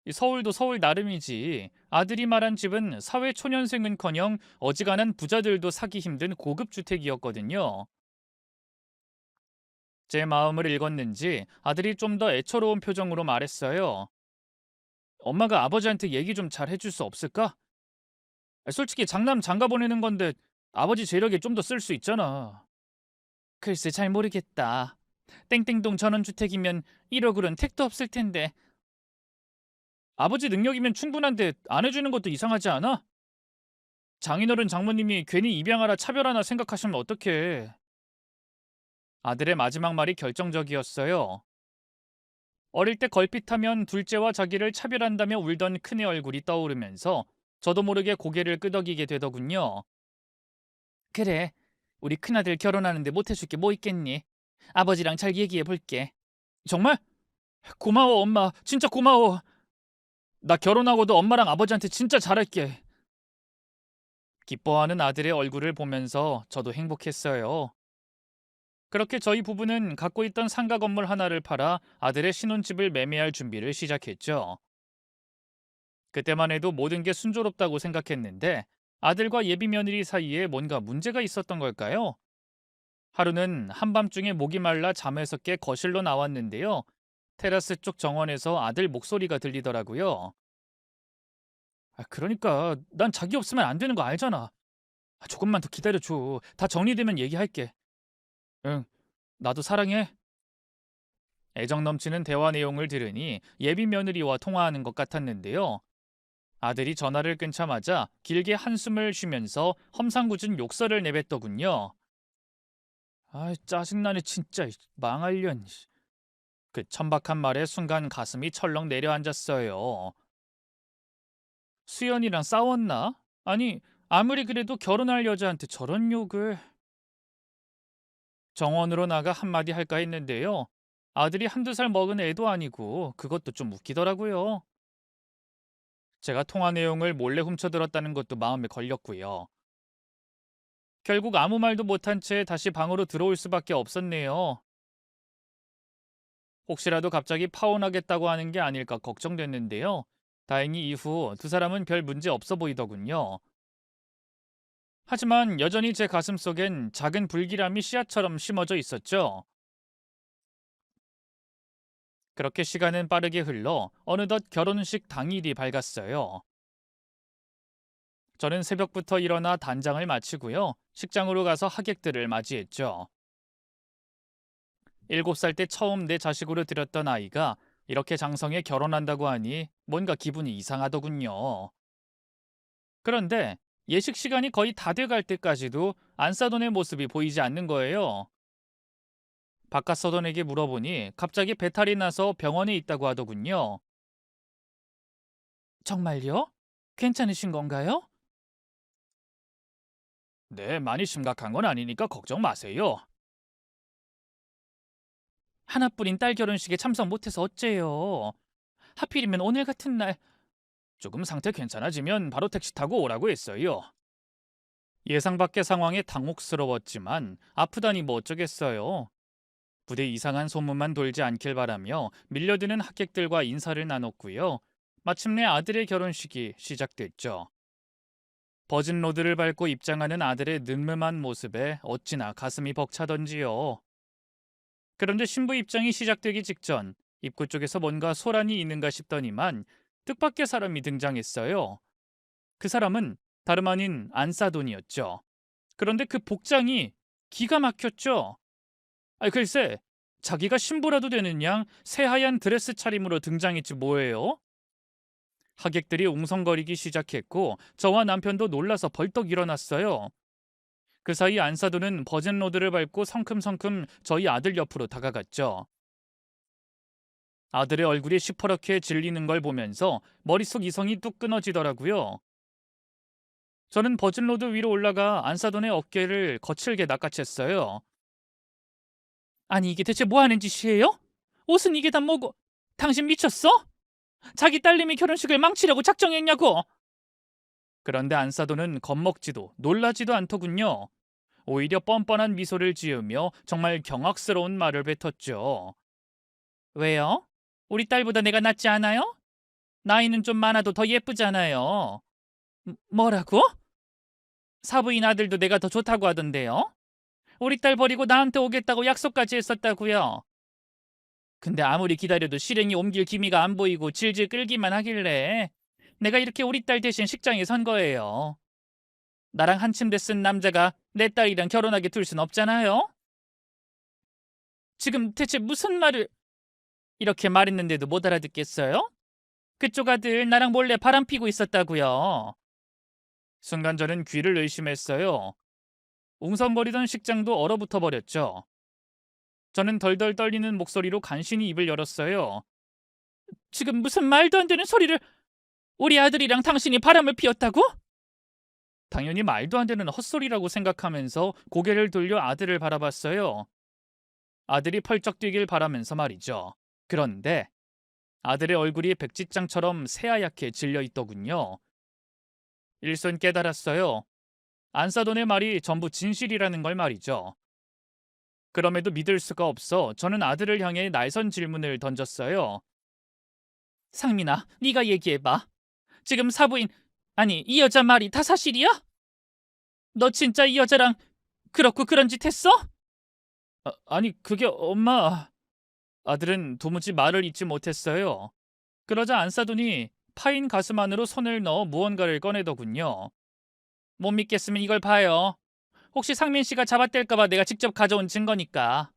이 서울도 서울 나름이지. 아들이 말한 집은 사회 초년생은커녕 어지간한 부자들도 사기 힘든 고급 주택이었거든요. 제 마음을 읽었는지 아들이 좀 더 애처로운 표정으로 말했어요. 엄마가 아버지한테 얘기 좀 잘 해줄 수 없을까? 솔직히 장남 장가 보내는 건데 아버지 재력이 좀 더 쓸 수 있잖아. 글쎄 잘 모르겠다. 땡땡동 전원주택이면 1억으론 택도 없을 텐데. 아버지 능력이면 충분한데 안 해주는 것도 이상하지 않아? 장인어른 장모님이 괜히 입양하라 차별하나 생각하시면 어떡해. 아들의 마지막 말이 결정적이었어요. 어릴 때 걸핏하면 둘째와 자기를 차별한다며 울던 큰애 얼굴이 떠오르면서 저도 모르게 고개를 끄덕이게 되더군요. 그래, 우리 큰아들 결혼하는데 못해줄 게 뭐 있겠니? 아버지랑 잘 얘기해 볼게. 정말? 고마워, 엄마. 진짜 고마워. 나 결혼하고도 엄마랑 아버지한테 진짜 잘할게. 기뻐하는 아들의 얼굴을 보면서 저도 행복했어요. 그렇게 저희 부부는 갖고 있던 상가 건물 하나를 팔아 아들의 신혼집을 매매할 준비를 시작했죠. 그때만 해도 모든 게 순조롭다고 생각했는데 아들과 예비 며느리 사이에 뭔가 문제가 있었던 걸까요? 하루는 한밤중에 목이 말라 잠에서 깨 거실로 나왔는데요. 테라스 쪽 정원에서 아들 목소리가 들리더라고요. 그러니까 난 자기 없으면 안 되는 거 알잖아. 조금만 더 기다려줘. 다 정리되면 얘기할게. 응, 나도 사랑해. 애정 넘치는 대화 내용을 들으니 예비 며느리와 통화하는 것 같았는데요. 아들이 전화를 끊자마자 길게 한숨을 쉬면서 험상궂은 욕설을 내뱉더군요. 짜증나네 진짜. 망할년. 그 천박한 말에 순간 가슴이 철렁 내려앉았어요. 수연이랑 싸웠나? 아니, 아무리 그래도 결혼할 여자한테 저런 욕을. 정원으로 나가 한마디 할까 했는데요. 아들이 한두 살 먹은 애도 아니고 그것도 좀 웃기더라고요. 제가 통화 내용을 몰래 훔쳐들었다는 것도 마음에 걸렸고요. 결국 아무 말도 못한 채 다시 방으로 들어올 수밖에 없었네요. 혹시라도 갑자기 파혼하겠다고 하는 게 아닐까 걱정됐는데요. 다행히 이후 두 사람은 별 문제 없어 보이더군요. 하지만 여전히 제 가슴속엔 작은 불길함이 씨앗처럼 심어져 있었죠. 그렇게 시간은 빠르게 흘러 어느덧 결혼식 당일이 밝았어요. 저는 새벽부터 일어나 단장을 마치고요. 식장으로 가서 하객들을 맞이했죠. 7살 때 처음 내 자식으로 들였던 아이가 이렇게 장성에 결혼한다고 하니 뭔가 기분이 이상하더군요. 그런데 예식 시간이 거의 다 돼갈 때까지도 안사돈의 모습이 보이지 않는 거예요. 바깥사돈에게 물어보니 갑자기 배탈이 나서 병원에 있다고 하더군요. 정말요? 괜찮으신 건가요? 네, 많이 심각한 건 아니니까 걱정 마세요. 하나뿐인 딸 결혼식에 참석 못해서 어째요? 하필이면 오늘 같은 날. 조금 상태 괜찮아지면 바로 택시 타고 오라고 했어요. 예상 밖의 상황에 당혹스러웠지만 아프다니 뭐 어쩌겠어요. 부대 이상한 소문만 돌지 않길 바라며 밀려드는 하객들과 인사를 나눴고요. 마침내 아들의 결혼식이 시작됐죠. 버진로드를 밟고 입장하는 아들의 늠름한 모습에 어찌나 가슴이 벅차던지요. 그런데 신부 입장이 시작되기 직전 입구 쪽에서 뭔가 소란이 있는가 싶더니만 뜻밖의 사람이 등장했어요. 그 사람은 다름 아닌 안사돈이었죠. 그런데 그 복장이 기가 막혔죠. 글쎄, 자기가 신부라도 되는 양 새하얀 드레스 차림으로 등장했지 뭐예요? 하객들이 웅성거리기 시작했고 저와 남편도 놀라서 벌떡 일어났어요. 그 사이 안사돈은 버젠로드를 밟고 성큼성큼 저희 아들 옆으로 다가갔죠. 아들의 얼굴이 시퍼렇게 질리는 걸 보면서 머릿속 이성이 뚝 끊어지더라고요. 저는 버진로드 위로 올라가 안사돈의 어깨를 거칠게 낚아챘어요. 아니 이게 대체 뭐 하는 짓이에요? 옷은 이게 다 뭐고? 당신 미쳤어? 자기 딸내미 결혼식을 망치려고 작정했냐고? 그런데 안사돈은 겁먹지도 놀라지도 않더군요. 오히려 뻔뻔한 미소를 지으며 정말 경악스러운 말을 뱉었죠. 왜요? 우리 딸보다 내가 낫지 않아요? 나이는 좀 많아도 더 예쁘잖아요. 뭐라고? 사부인 아들도 내가 더 좋다고 하던데요? 우리 딸 버리고 나한테 오겠다고 약속까지 했었다고요. 근데 아무리 기다려도 실행이 옮길 기미가 안 보이고 질질 끌기만 하길래 내가 이렇게 우리 딸 대신 식장에 선 거예요. 나랑 한 침대 쓴 남자가 내 딸이랑 결혼하게 둘 순 없잖아요? 지금 대체 무슨 말을 이렇게 말했는데도 못 알아듣겠어요? 그쪽 아들 나랑 몰래 바람 피고 있었다고요. 순간 저는 귀를 의심했어요. 웅성거리던 식장도 얼어붙어 버렸죠. 저는 덜덜 떨리는 목소리로 간신히 입을 열었어요. 지금 무슨 말도 안 되는 소리를 우리 아들이랑 당신이 바람을 피웠다고? 당연히 말도 안 되는 헛소리라고 생각하면서 고개를 돌려 아들을 바라봤어요. 아들이 펄쩍 뛰길 바라면서 말이죠. 그런데 아들의 얼굴이 백지장처럼 새하얗게 질려 있더군요. 일손 깨달았어요. 안사돈의 말이 전부 진실이라는 걸 말이죠. 그럼에도 믿을 수가 없어 저는 아들을 향해 날선 질문을 던졌어요. 상민아, 네가 얘기해봐. 지금 사부인, 아니 이 여자 말이 다 사실이야? 너 진짜 이 여자랑 그렇고 그런 짓 했어? 아니 그게 엄마. 아들은 도무지 말을 잇지 못했어요. 그러자 안사돈이 파인 가슴 안으로 손을 넣어 무언가를 꺼내더군요. 못 믿겠으면 이걸 봐요. 혹시 상민 씨가 잡아댈까봐 내가 직접 가져온 증거니까.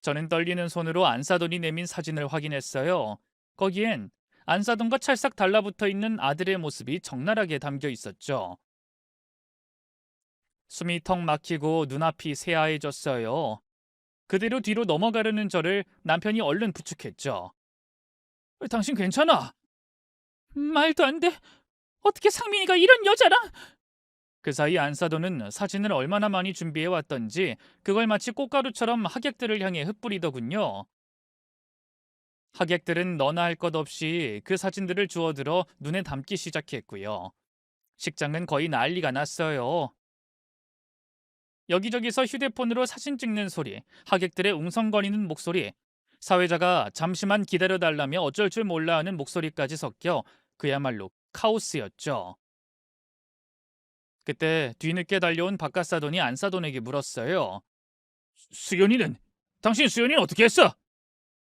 저는 떨리는 손으로 안사돈이 내민 사진을 확인했어요. 거기엔 안사돈과 찰싹 달라붙어 있는 아들의 모습이 적나라하게 담겨 있었죠. 숨이 턱 막히고 눈앞이 새하얘졌어요. 그대로 뒤로 넘어가려는 저를 남편이 얼른 부축했죠. 당신 괜찮아? 말도 안 돼. 어떻게 상민이가 이런 여자랑? 그 사이 안사돈은 사진을 얼마나 많이 준비해 왔던지 그걸 마치 꽃가루처럼 하객들을 향해 흩뿌리더군요. 하객들은 너나 할 것 없이 그 사진들을 주워들어 눈에 담기 시작했고요. 식장은 거의 난리가 났어요. 여기저기서 휴대폰으로 사진 찍는 소리, 하객들의 웅성거리는 목소리, 사회자가 잠시만 기다려달라며 어쩔 줄 몰라 하는 목소리까지 섞여 그야말로 카오스였죠. 그때 뒤늦게 달려온 박가사돈이 안사돈에게 물었어요. 수연이는? 당신 수연이는 어떻게 했어?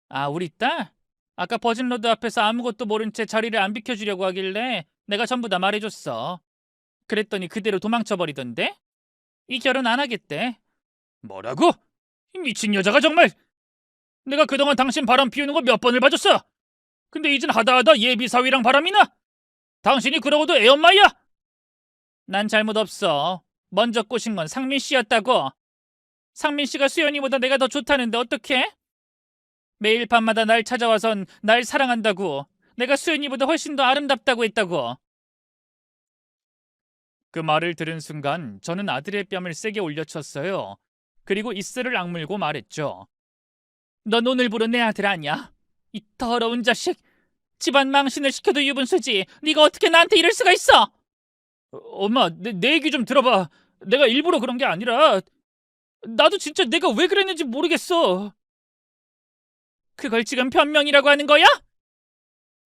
아, 우리 딸? 아까 버진로드 앞에서 아무것도 모른 채 자리를 안 비켜주려고 하길래 내가 전부 다 말해줬어. 그랬더니 그대로 도망쳐버리던데? 이 결혼 안 하겠대. 뭐라고? 이 미친 여자가 정말. 내가 그동안 당신 바람 피우는 거 몇 번을 봐줬어. 근데 이젠 하다하다 예비사위랑 바람이 나. 당신이 그러고도 애엄마야. 난 잘못 없어. 먼저 꼬신 건 상민 씨였다고. 상민 씨가 수연이보다 내가 더 좋다는데 어떡해? 매일 밤마다 날 찾아와선 날 사랑한다고. 내가 수연이보다 훨씬 더 아름답다고 했다고. 그 말을 들은 순간 저는 아들의 뺨을 세게 올려쳤어요. 그리고 이슬을 악물고 말했죠. 넌 오늘부로 내 아들 아니야. 이 더러운 자식. 집안 망신을 시켜도 유분수지. 네가 어떻게 나한테 이럴 수가 있어? 엄마, 내 얘기 좀 들어봐. 내가 일부러 그런 게 아니라 나도 진짜 내가 왜 그랬는지 모르겠어. 그걸 지금 변명이라고 하는 거야?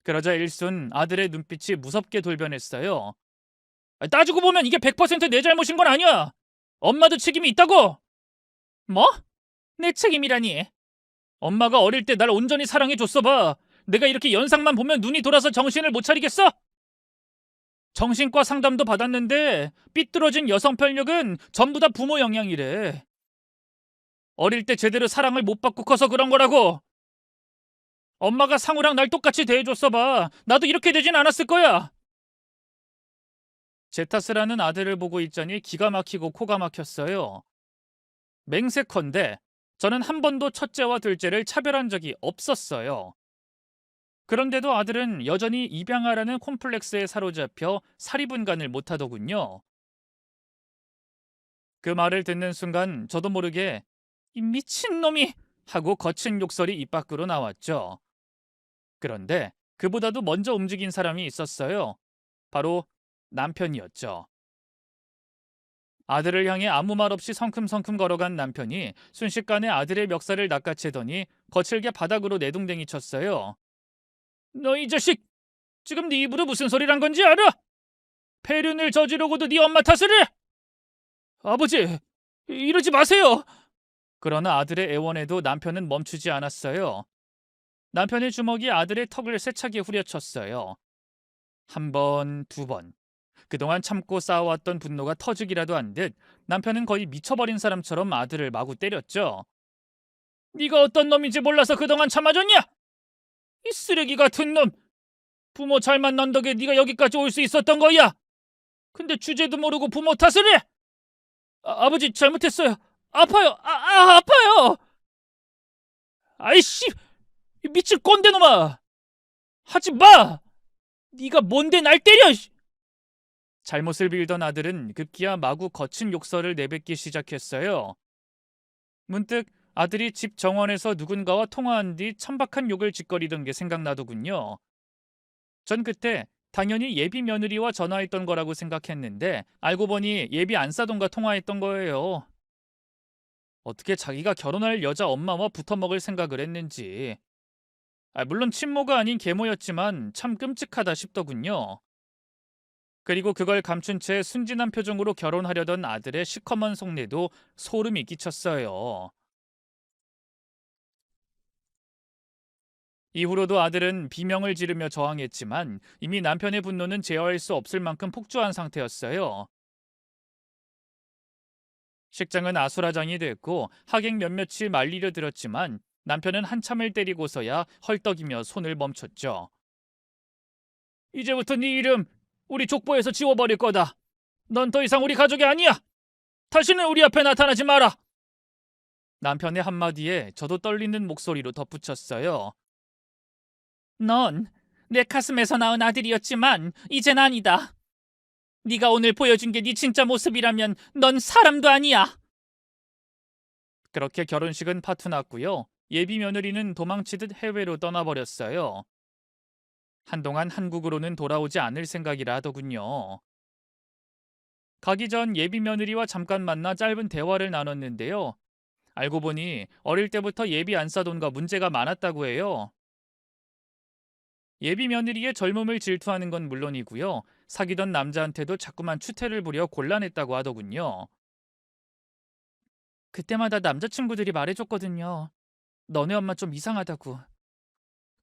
그러자 일순 아들의 눈빛이 무섭게 돌변했어요. 따지고 보면 이게 100%내 잘못인 건 아니야. 엄마도 책임이 있다고. 뭐? 내 책임이라니. 엄마가 어릴 때 날 온전히 사랑해줬어 봐. 내가 이렇게 연상만 보면 눈이 돌아서 정신을 못 차리겠어? 정신과 상담도 받았는데 삐뚤어진 여성 편력은 전부 다 부모 영향이래. 어릴 때 제대로 사랑을 못 받고 커서 그런 거라고. 엄마가 상우랑 날 똑같이 대해줬어 봐. 나도 이렇게 되진 않았을 거야. 제 탓을 하는 아들을 보고 있자니 기가 막히고 코가 막혔어요. 맹세컨대 저는 한 번도 첫째와 둘째를 차별한 적이 없었어요. 그런데도 아들은 여전히 입양아라는 콤플렉스에 사로잡혀 사리분간을 못하더군요. 그 말을 듣는 순간 저도 모르게 이 미친놈이 하고 거친 욕설이 입 밖으로 나왔죠. 그런데 그보다도 먼저 움직인 사람이 있었어요. 바로 남편이었죠. 아들을 향해 아무 말 없이 성큼성큼 걸어간 남편이 순식간에 아들의 멱살을 낚아채더니 거칠게 바닥으로 내동댕이 쳤어요. 너 이 자식! 지금 네 입으로 무슨 소리를 한 건지 알아? 폐륜을 저지르고도 네 엄마 탓을 해! 아버지, 이러지 마세요! 그러나 아들의 애원에도 남편은 멈추지 않았어요. 남편의 주먹이 아들의 턱을 세차게 후려쳤어요. 한 번, 두 번. 그동안 참고 쌓아왔던 분노가 터지기라도 한 듯 남편은 거의 미쳐버린 사람처럼 아들을 마구 때렸죠. 네가 어떤 놈인지 몰라서 그동안 참아줬냐? 이 쓰레기 같은 놈! 부모 잘 만난 덕에 네가 여기까지 올 수 있었던 거야! 근데 주제도 모르고 부모 탓을 해! 아버지 잘못했어요. 아파요. 아파요. 아이씨, 미칠 꼰대놈아. 하지 마. 네가 뭔데 날 때려. 잘못을 빌던 아들은 급기야 마구 거친 욕설을 내뱉기 시작했어요. 문득 아들이 집 정원에서 누군가와 통화한 뒤 천박한 욕을 짓거리던 게 생각나더군요. 전 그때 당연히 예비 며느리와 전화했던 거라고 생각했는데 알고 보니 예비 안사돈과 통화했던 거예요. 어떻게 자기가 결혼할 여자 엄마와 붙어먹을 생각을 했는지. 물론 친모가 아닌 계모였지만 참 끔찍하다 싶더군요. 그리고 그걸 감춘 채 순진한 표정으로 결혼하려던 아들의 시커먼 속내도 소름이 끼쳤어요. 이후로도 아들은 비명을 지르며 저항했지만 이미 남편의 분노는 제어할 수 없을 만큼 폭주한 상태였어요. 식장은 아수라장이 됐고 하객 몇몇이 말리려 들었지만 남편은 한참을 때리고서야 헐떡이며 손을 멈췄죠. 이제부터 네 이름 우리 족보에서 지워버릴 거다. 넌 더 이상 우리 가족이 아니야. 다시는 우리 앞에 나타나지 마라. 남편의 한마디에 저도 떨리는 목소리로 덧붙였어요. 넌 내 가슴에서 낳은 아들이었지만 이젠 아니다. 네가 오늘 보여준 게 네 진짜 모습이라면 넌 사람도 아니야. 그렇게 결혼식은 파토 났고요. 예비 며느리는 도망치듯 해외로 떠나버렸어요. 한동안 한국으로는 돌아오지 않을 생각이라 하더군요. 가기 전 예비 며느리와 잠깐 만나 짧은 대화를 나눴는데요. 알고 보니 어릴 때부터 예비 안사돈과 문제가 많았다고 해요. 예비 며느리의 젊음을 질투하는 건 물론이고요. 사귀던 남자한테도 자꾸만 추태를 부려 곤란했다고 하더군요. 그때마다 남자친구들이 말해줬거든요. 너네 엄마 좀 이상하다고.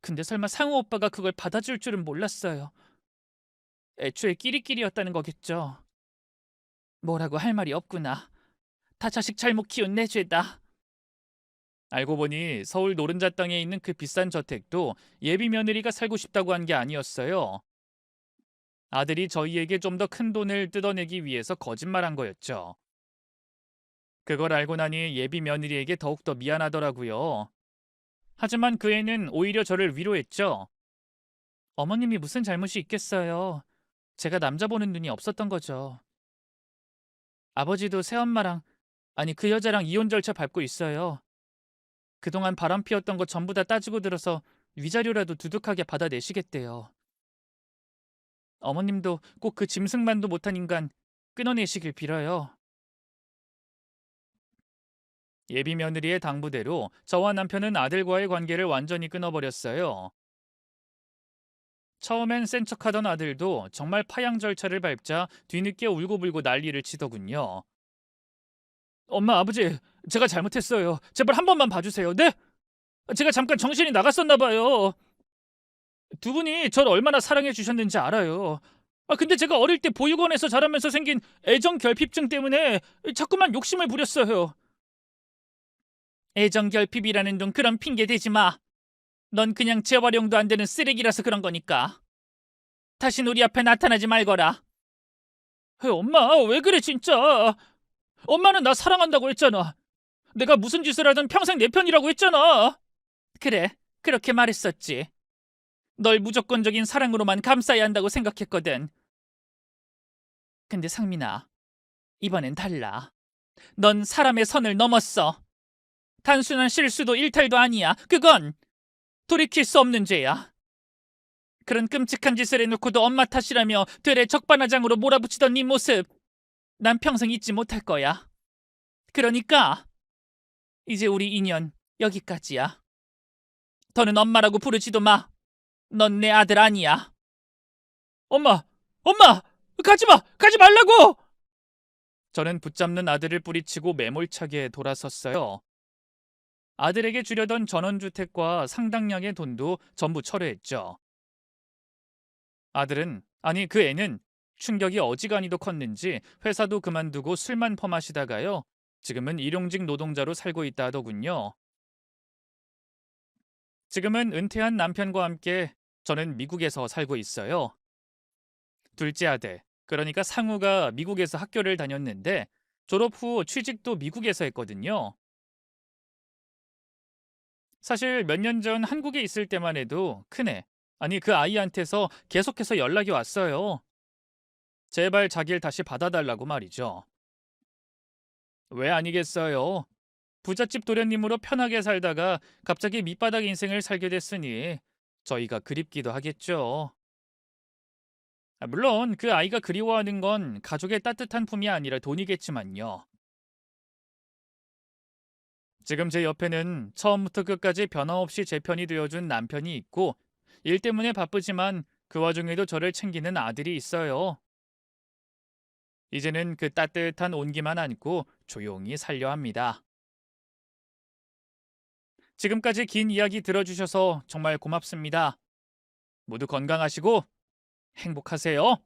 근데 설마 상우 오빠가 그걸 받아줄 줄은 몰랐어요. 애초에 끼리끼리였다는 거겠죠. 뭐라고 할 말이 없구나. 다 자식 잘못 키운 내 죄다. 알고 보니 서울 노른자 땅에 있는 그 비싼 저택도 예비 며느리가 살고 싶다고 한 게 아니었어요. 아들이 저희에게 좀 더 큰 돈을 뜯어내기 위해서 거짓말한 거였죠. 그걸 알고 나니 예비 며느리에게 더욱더 미안하더라고요. 하지만 그 애는 오히려 저를 위로했죠. 어머님이 무슨 잘못이 있겠어요. 제가 남자 보는 눈이 없었던 거죠. 아버지도 새엄마랑, 아니 그 여자랑 이혼 절차 밟고 있어요. 그동안 바람 피웠던 거 전부 다 따지고 들어서 위자료라도 두둑하게 받아내시겠대요. 어머님도 꼭 그 짐승만도 못한 인간 끊어내시길 빌어요. 예비 며느리의 당부대로 저와 남편은 아들과의 관계를 완전히 끊어버렸어요. 처음엔 센 척하던 아들도 정말 파양 절차를 밟자 뒤늦게 울고불고 난리를 치더군요. 엄마, 아버지, 제가 잘못했어요. 제발 한 번만 봐주세요. 네? 제가 잠깐 정신이 나갔었나 봐요. 두 분이 저를 얼마나 사랑해 주셨는지 알아요. 근데 제가 어릴 때 보육원에서 자라면서 생긴 애정 결핍증 때문에 자꾸만 욕심을 부렸어요. 애정 결핍이라는 둥 그런 핑계 대지 마. 넌 그냥 재활용도 안 되는 쓰레기라서 그런 거니까. 다신 우리 앞에 나타나지 말거라. 엄마, 왜 그래 진짜? 엄마는 나 사랑한다고 했잖아. 내가 무슨 짓을 하든 평생 내 편이라고 했잖아. 그래, 그렇게 말했었지. 널 무조건적인 사랑으로만 감싸야 한다고 생각했거든. 근데 상민아, 이번엔 달라. 넌 사람의 선을 넘었어. 단순한 실수도 일탈도 아니야. 그건 돌이킬 수 없는 죄야. 그런 끔찍한 짓을 해놓고도 엄마 탓이라며 되레 적반하장으로 몰아붙이던 네 모습, 난 평생 잊지 못할 거야. 그러니까 이제 우리 인연 여기까지야. 더는 엄마라고 부르지도 마. 넌 내 아들 아니야. 엄마, 엄마, 가지 마, 가지 말라고! 저는 붙잡는 아들을 뿌리치고 매몰차게 돌아섰어요. 아들에게 주려던 전원주택과 상당량의 돈도 전부 철회했죠. 아들은, 아니 그 애는 충격이 어지간히도 컸는지 회사도 그만두고 술만 퍼마시다가요. 지금은 일용직 노동자로 살고 있다 하더군요. 지금은 은퇴한 남편과 함께 저는 미국에서 살고 있어요. 둘째 아들, 그러니까 상우가 미국에서 학교를 다녔는데 졸업 후 취직도 미국에서 했거든요. 사실 몇 년 전 한국에 있을 때만 해도 큰애, 아니 그 아이한테서 계속해서 연락이 왔어요. 제발 자기를 다시 받아달라고 말이죠. 왜 아니겠어요? 부잣집 도련님으로 편하게 살다가 갑자기 밑바닥 인생을 살게 됐으니 저희가 그립기도 하겠죠. 물론 그 아이가 그리워하는 건 가족의 따뜻한 품이 아니라 돈이겠지만요. 지금 제 옆에는 처음부터 끝까지 변함없이 제 편이 되어준 남편이 있고 일 때문에 바쁘지만 그 와중에도 저를 챙기는 아들이 있어요. 이제는 그 따뜻한 온기만 안고 조용히 살려 합니다. 지금까지 긴 이야기 들어주셔서 정말 고맙습니다. 모두 건강하시고 행복하세요.